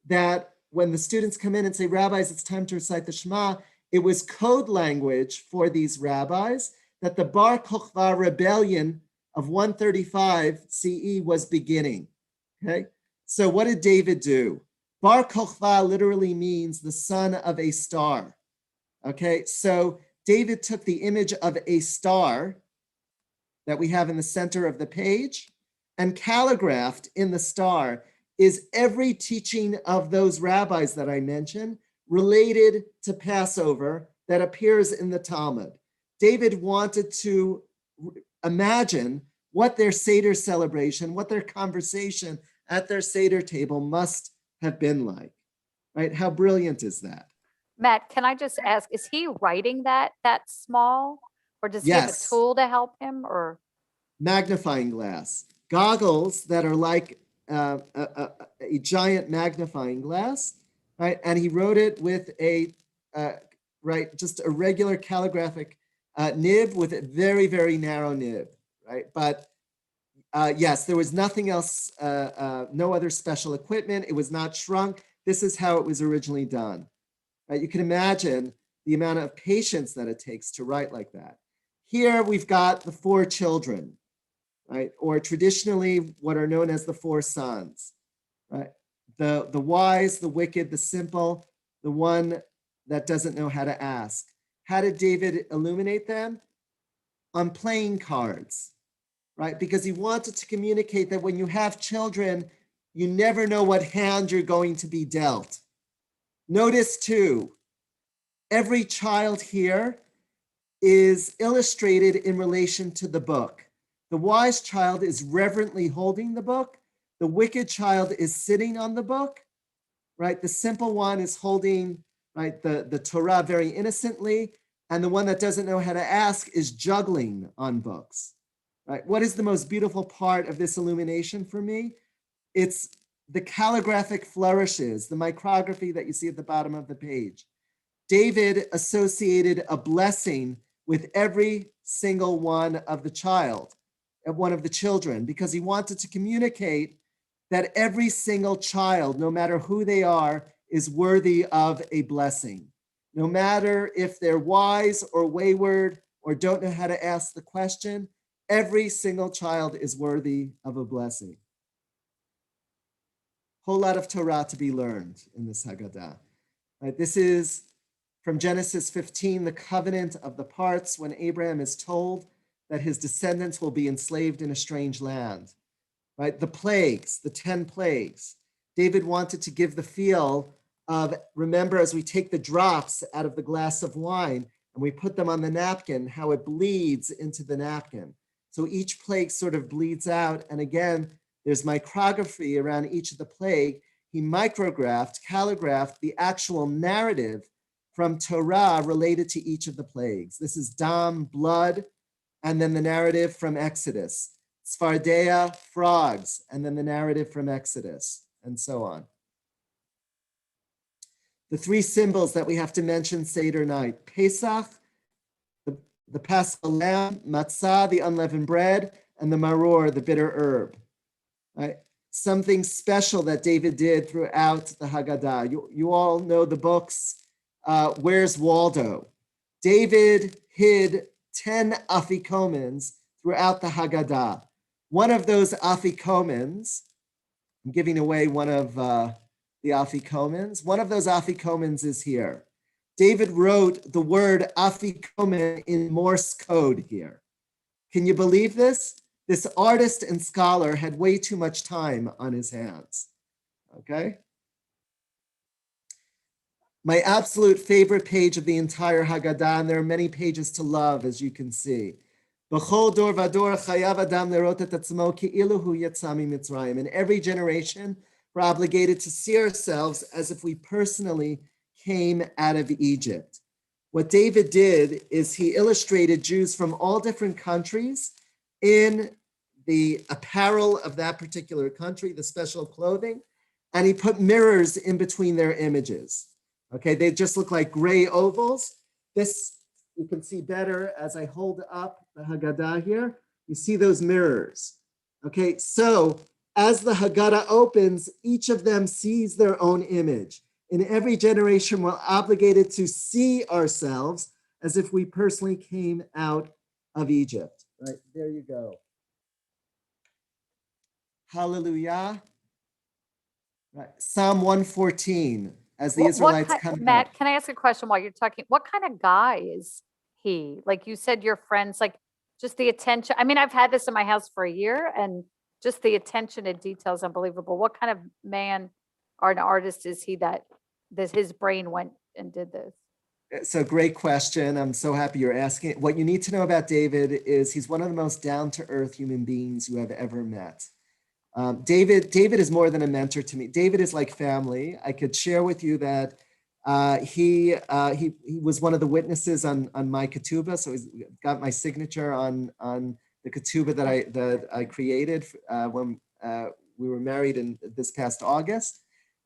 that when the students come in and say, "Rabbis, it's time to recite the Shema," it was code language for these rabbis that the Bar Kokhba rebellion of 135 CE was beginning. Okay, so what did David do? Bar Kokhba literally means the son of a star. Okay, so David took the image of a star that we have in the center of the page, and calligraphed in the star is every teaching of those rabbis that I mentioned related to Passover that appears in the Talmud. David wanted to imagine what their Seder celebration, what their conversation at their Seder table must have been like, right? How brilliant is that? Matt, can I just ask, is he writing that small? Or does he have a Yes. tool to help him or? Magnifying glass, goggles that are like a giant magnifying glass, right? And he wrote it with a, right, just a regular calligraphic nib with a very, very narrow nib, right? But yes, there was nothing else, no other special equipment. It was not shrunk. This is how it was originally done, right? You can imagine the amount of patience that it takes to write like that. Here we've got the 4 children, right? Or traditionally what are known as the 4 sons, right? The wise, the wicked, the simple, the one that doesn't know how to ask. How did David illuminate them? On playing cards, right? Because he wanted to communicate that when you have children, you never know what hand you're going to be dealt. Notice too, every child here is illustrated in relation to the book. The wise child is reverently holding the book. The wicked child is sitting on the book, right? The simple one is holding, right, the Torah very innocently, and the one that doesn't know how to ask is juggling on books, right? What is the most beautiful part of this illumination for me? It's the calligraphic flourishes, the micrography that you see at the bottom of the page. David associated a blessing with every single one of the children, because he wanted to communicate that every single child, no matter who they are, is worthy of a blessing. No matter if they're wise or wayward or don't know how to ask the question, every single child is worthy of a blessing. Whole lot of Torah to be learned in this Haggadah. Right, this is from Genesis 15, the covenant of the parts, when Abraham is told that his descendants will be enslaved in a strange land. Right, the plagues, the 10 plagues. David wanted to give the feel of, remember, as we take the drops out of the glass of wine and we put them on the napkin, how it bleeds into the napkin. So each plague sort of bleeds out. And again, there's micrography around each of the plague. He micrographed, calligraphed the actual narrative from Torah related to each of the plagues. This is dam, blood, and then the narrative from Exodus. Sfardea, frogs, and then the narrative from Exodus, and so on. The 3 symbols that we have to mention Seder night: Pesach, the Paschal lamb; matzah, the unleavened bread; and the maror, the bitter herb. Right? Something special that David did throughout the Haggadah. You all know the books, Where's Waldo? David hid 10 afikomens throughout the Haggadah. One of those afikomens, I'm giving away one of the afikomens. One of those afikomens is here. David wrote the word afikomen in Morse code here. Can you believe this? This artist and scholar had way too much time on his hands, okay? My absolute favorite page of the entire Haggadah, and there are many pages to love, as you can see. B'chol dor vador chayav adam lerot et atzmo ki'ilu hu yetza miMitzrayim. In every generation, we're obligated to see ourselves as if we personally came out of Egypt. What David did is he illustrated Jews from all different countries in the apparel of that particular country, the special clothing, and he put mirrors in between their images. Okay, they just look like gray ovals. This you can see better as I hold up the Haggadah here. You see those mirrors. Okay, so as the Haggadah opens, each of them sees their own image. In every generation, we're obligated to see ourselves as if we personally came out of Egypt. Right, there you go. Hallelujah. Right. Psalm 114, as the Israelites come Matt, out. can I ask a question while you're talking? What kind of guy is he? Like you said, your friends, like just the attention. I mean, I've had this in my house for a year and just the attention to detail is unbelievable. What kind of man or an artist is he that his brain went and did this? So great question. I'm so happy you're asking. What you need to know about David is he's one of the most down-to-earth human beings you have ever met. David is more than a mentor to me. David is like family. I could share with you that he was one of the witnesses on my ketubah, so he's got my signature on the ketubah that I created when we were married in this past August.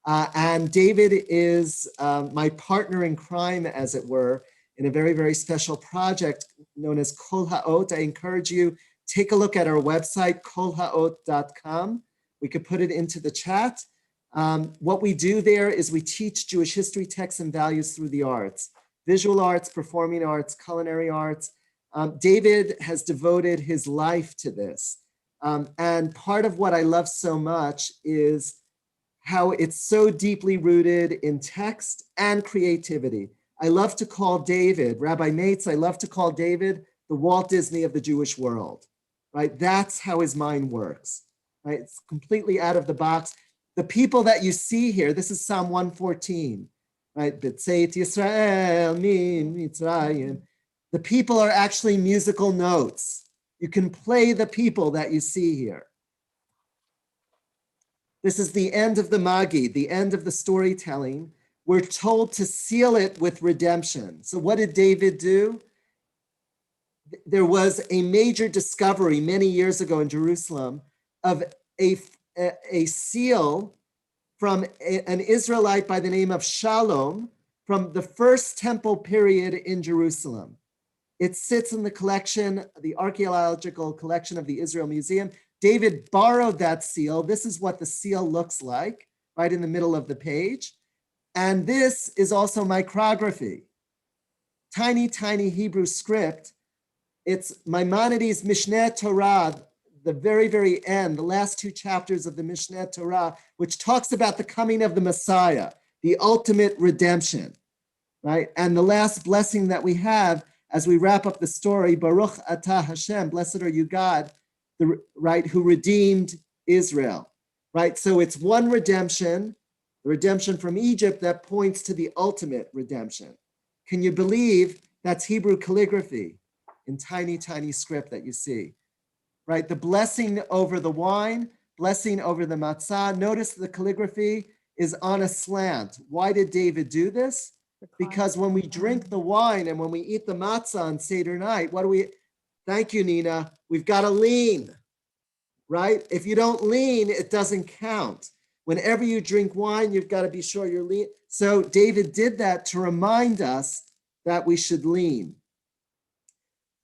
And David is my partner in crime, as it were, in a very, very special project known as Kol Ha'ot. I encourage you, take a look at our website, kolhaot.com. We could put it into the chat. What we do there is we teach Jewish history, texts, and values through the arts, visual arts, performing arts, culinary arts. David has devoted his life to this. And part of what I love so much is how it's so deeply rooted in text and creativity. I love to call David, Rabbi Mates, I love to call David the Walt Disney of the Jewish world, right? That's how his mind works, right? It's completely out of the box. The people that you see here, this is Psalm 114, right? B'tzeit Yisrael min Mitzrayim. The people are actually musical notes. You can play the people that you see here. This is the end of the Magi, the end of the storytelling. We're told to seal it with redemption. So what did David do? There was a major discovery many years ago in Jerusalem of a seal from an Israelite by the name of Shalom from the first temple period in Jerusalem. It sits in the collection, the archaeological collection of the Israel Museum. David borrowed that seal. This is what the seal looks like, right in the middle of the page. And this is also micrography. Tiny, tiny Hebrew script. It's Maimonides' Mishnah Torah, the very, very end, the last two chapters of the Mishnah Torah, which talks about the coming of the Messiah, the ultimate redemption, right? And the last blessing that we have as we wrap up the story, Baruch Atah Hashem, blessed are you, God, right, who redeemed Israel, right? So it's one redemption, the redemption from Egypt that points to the ultimate redemption. Can you believe that's Hebrew calligraphy in tiny, tiny script that you see, right? The blessing over the wine, blessing over the matzah. Notice the calligraphy is on a slant. Why did David do this? Because when we drink the wine and when we eat the matzah on Seder night, what do we, thank you, Nina, we've got to lean, right? If you don't lean, it doesn't count. Whenever you drink wine, you've got to be sure you're lean. So David did that to remind us that we should lean.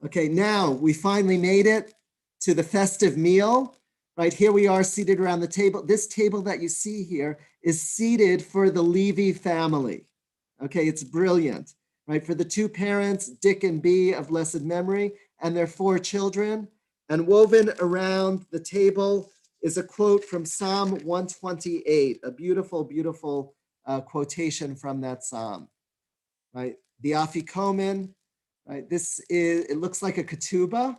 Okay, now we finally made it to the festive meal, right? Here we are seated around the table. This table that you see here is seated for the Levi family. Okay, it's brilliant, right? For the two parents, Dick and Bee of blessed memory, and their 4 children. And woven around the table is a quote from Psalm 128, a beautiful, beautiful quotation from that Psalm, right? The Afikomen, right? It looks like a ketubah,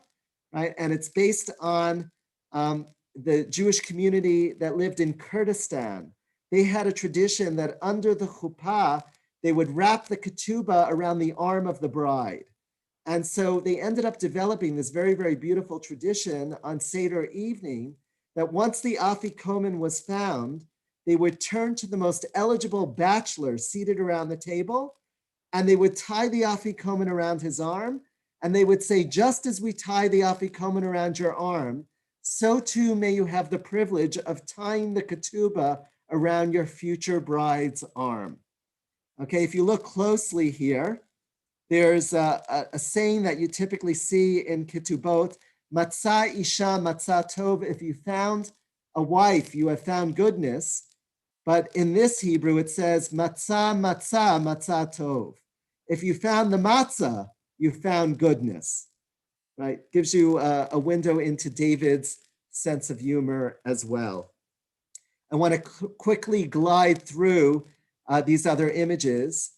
right? And it's based on the Jewish community that lived in Kurdistan. They had a tradition that under the chuppah, they would wrap the ketubah around the arm of the bride. And so they ended up developing this very, very beautiful tradition on Seder evening that once the afikomen was found, they would turn to the most eligible bachelor seated around the table, and they would tie the afikomen around his arm, and they would say, just as we tie the afikomen around your arm, so too may you have the privilege of tying the ketubah around your future bride's arm. Okay, if you look closely here, there's a saying that you typically see in ketubot, matzah isha matzah tov, if you found a wife, you have found goodness. But in this Hebrew, it says matzah matzah matzah tov. If you found the matzah, you found goodness, right? Gives you a window into David's sense of humor as well. I want to quickly glide through these other images.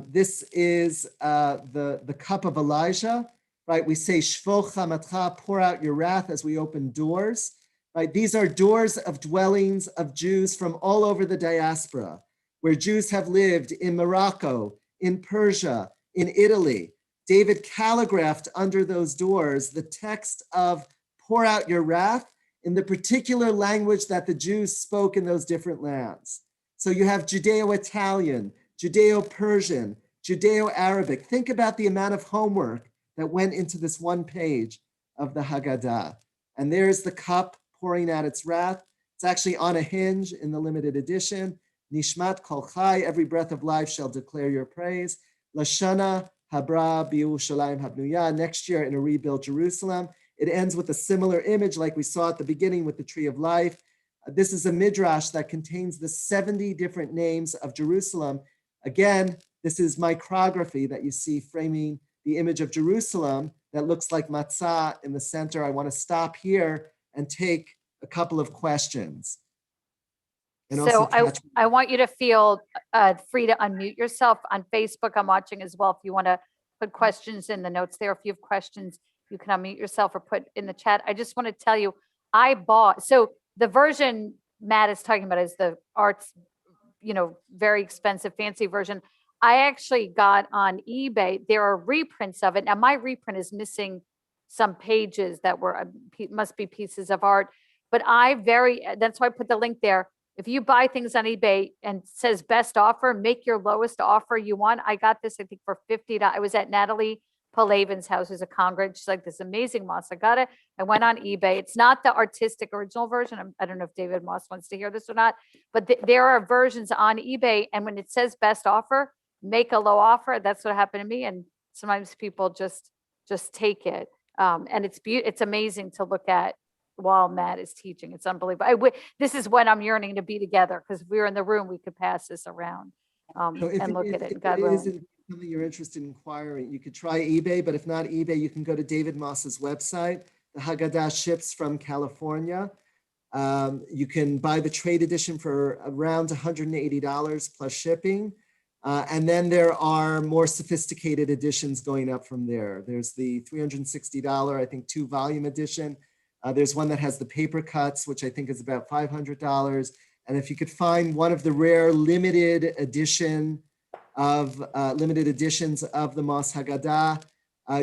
This is the cup of Elijah, right? We say, Shvo chamatcha, pour out your wrath, as we open doors, right? These are doors of dwellings of Jews from all over the diaspora, where Jews have lived in Morocco, in Persia, in Italy. David calligraphed under those doors the text of pour out your wrath in the particular language that the Jews spoke in those different lands. So you have Judeo-Italian, Judeo-Persian, Judeo-Arabic. Think about the amount of homework that went into this one page of the Haggadah. And there's the cup pouring out its wrath. It's actually on a hinge in the limited edition. Nishmat kol chai, every breath of life shall declare your praise. Lashana habra b'Yerushalayim habnuya, next year in a rebuilt Jerusalem. It ends with a similar image like we saw at the beginning with the tree of life. This is a midrash that contains the 70 different names of Jerusalem. Again, this is micrography that you see framing the image of Jerusalem that looks like matzah in the center. I want to stop here and take a couple of questions. And So I want you to feel free to unmute yourself on Facebook. I'm watching as well. If you want to put questions in the notes there, if you have questions, you can unmute yourself or put in the chat. I just want to tell you, I bought, so the version Matt is talking about is the arts, very expensive, fancy version. I actually got on eBay, there are reprints of it. Now my reprint is missing some pages that were, must be pieces of art, but that's why I put the link there. If you buy things on eBay and it says best offer, make your lowest offer you want. I got this, I think, for $50. I was at Natalie Palavin's house, who's a congreg. She's like, this amazing moss. I got it. I went on eBay. It's not the artistic original version. I don't know if David Moss wants to hear this or not, but there are versions on eBay. And when it says best offer, make a low offer. That's what happened to me. And sometimes people just take it. And it's amazing to look at while Matt is teaching. It's unbelievable. This is when I'm yearning to be together, because if we were in the room, we could pass this around and look at it. God willing. Something you're interested in inquiring, you could try eBay, but if not eBay, you can go to David Moss's website. The Haggadah ships from California. You can buy the trade edition for around $180 plus shipping. And then there are more sophisticated editions going up from there. There's the $360, I think, 2-volume edition. There's one that has the paper cuts, which I think is about $500. And if you could find one of the rare limited editions of the Moss Haggadah,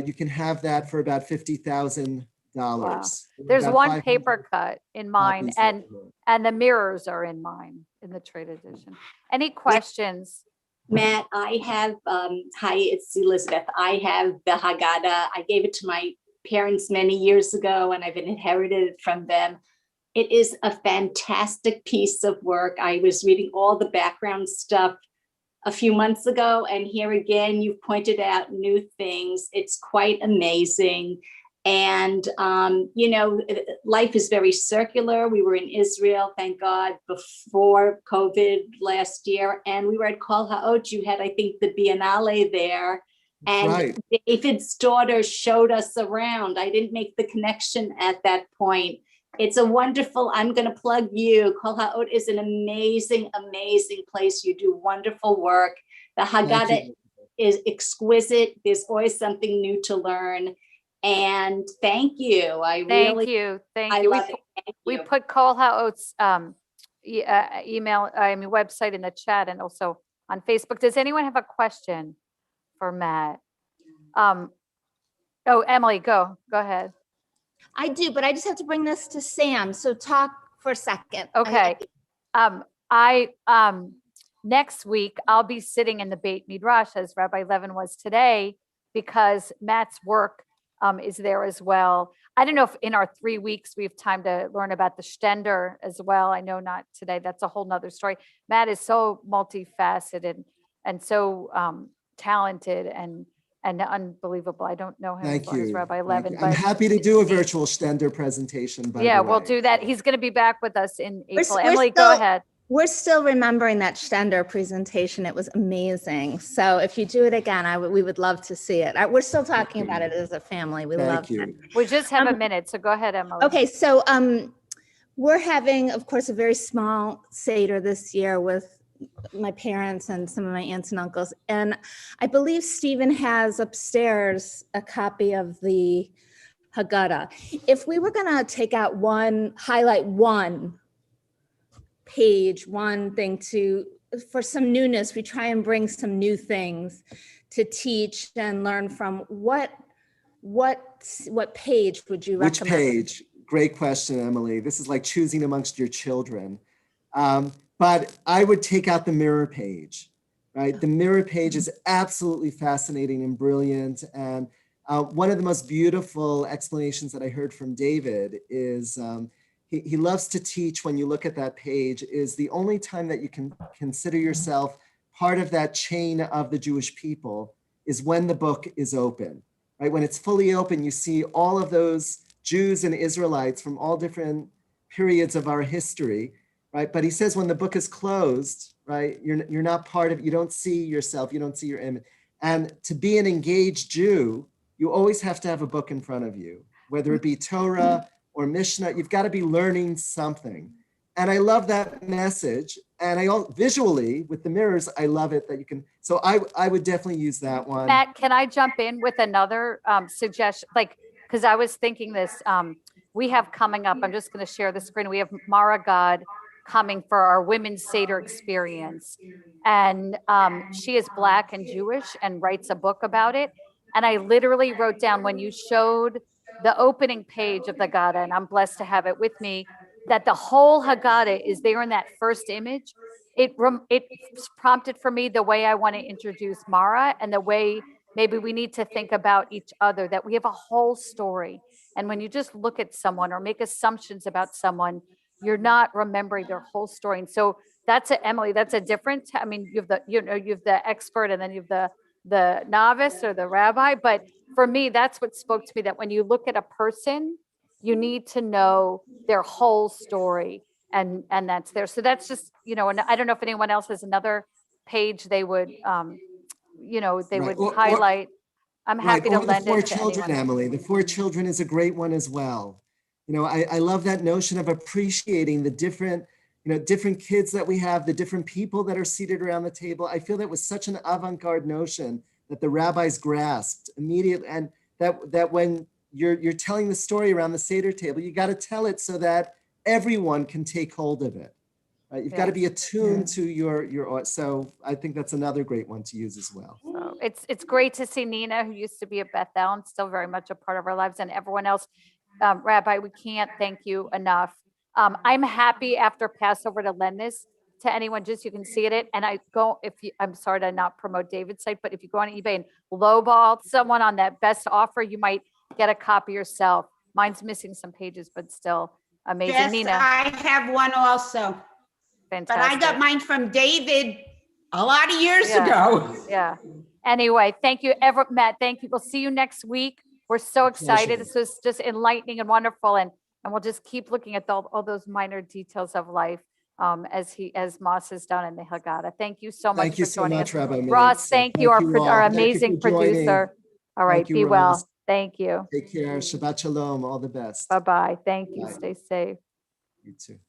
you can have that for about $50,000. Wow. There's one paper cut in mine, and the mirrors are in mine in the trade edition. Any questions? Matt, I have, hi, it's Elizabeth. I have the Haggadah. I gave it to my parents many years ago, and I've inherited it from them. It is a fantastic piece of work. I was reading all the background stuff a few months ago, and here again, you've pointed out new things. It's quite amazing. And, life is very circular. We were in Israel, thank God, before COVID last year, and we were at Kol Ha'ot. You had, I think, the Biennale there. And right. David's daughter showed us around. I didn't make the connection at that point. It's a wonderful, I'm going to plug you. Kol Ha'ot is an amazing, amazing place. You do wonderful work. The Haggadah is exquisite. There's always something new to learn. And thank you. Thank you. We put Kol Ha'ot's website in the chat, and also on Facebook. Does anyone have a question for Matt? Oh, Emily, go ahead. I do, but I just have to bring this to Sam. So talk for a second. Okay. Next week, I'll be sitting in the Beit Midrash as Rabbi Levin was today, because Matt's work is there as well. I don't know if in our 3 weeks we have time to learn about the Stender as well. I know not today. That's a whole nother story. Matt is so multifaceted and so talented and unbelievable. I don't know him Thank as well as you. Rabbi Thank Levin, you. I'm happy to do a virtual Stender presentation. By yeah, the we'll way. do that. He's going to be back with us in April. we're Emily, go still- ahead. We're still remembering that Stender presentation. It was amazing. So if you do it again, we would love to see it. We're still talking about it as a family. We love Thank you. it. We just have a minute, so go ahead, Emily. Okay, so we're having, of course, a very small seder this year with my parents and some of my aunts and uncles. And I believe Stephen has upstairs a copy of the Haggadah. If we were going to take out highlight one page, one thing for some newness, we try and bring some new things to teach and learn from. What page would you recommend? Which page? Great question, Emily. This is like choosing amongst your children. But I would take out the mirror page, right? The mirror page is absolutely fascinating and brilliant. And one of the most beautiful explanations that I heard from David is he loves to teach, when you look at that page, is the only time that you can consider yourself part of that chain of the Jewish people is when the book is open, right? When it's fully open, you see all of those Jews and Israelites from all different periods of our history, right? But he says when the book is closed, right, you're not part of, you don't see yourself, you don't see your image. And to be an engaged Jew, you always have to have a book in front of you, whether it be Torah or Mishnah. You've got to be learning something. And I love that message. And visually with the mirrors, I love it that you can, so I would definitely use that one. Matt, can I jump in with another suggestion? Because I was thinking this, we have coming up, I'm just going to share the screen. We have Mara God coming for our women's Seder experience. And she is Black and Jewish and writes a book about it. And I literally wrote down, when you showed the opening page of the Haggadah, and I'm blessed to have it with me, that the whole Haggadah is there in that first image. It prompted for me the way I want to introduce Mara, and the way maybe we need to think about each other, that we have a whole story. And when you just look at someone or make assumptions about someone, you're not remembering their whole story. And so Emily, that's a different, I mean, you have the expert, and then you have the novice or the rabbi. But for me, that's what spoke to me, that when you look at a person, you need to know their whole story, and that's there. So that's just, and I don't know if anyone else has another page they would, would highlight. I'm happy to lend it to anyone. The 4 children, Emily. The 4 children is a great one as well. I love that notion of appreciating the different kids that we have, the different people that are seated around the table. I feel that was such an avant-garde notion that the rabbis grasped immediately, and that when you're telling the story around the Seder table, you got to tell it so that everyone can take hold of it. Right? You've got to be attuned to your. So I think that's another great one to use as well. So it's great to see Nina, who used to be at Bethel and still very much a part of our lives, and everyone else. Rabbi, we can't thank you enough. I'm happy after Passover to lend this to anyone, just you can see it. And I'm sorry to not promote David's site, but if you go on eBay and lowball someone on that best offer, you might get a copy yourself. Mine's missing some pages, but still amazing. Yes, Nina. I have one also, Fantastic. but I got mine from David a lot of years ago. Yeah. Anyway, thank you, Matt. Thank you. We'll see you next week. We're so excited. This was just enlightening and wonderful. And we'll just keep looking at all those minor details of life as Moss has done in the Haggadah. Thank you so much. Thank you so much, Rabbi Meir. Ross, thank you, our amazing for joining. producer. All right, be well. Thank you. Take care. Shabbat shalom. All the best. Bye-bye. Thank you. Bye. Stay safe. You too.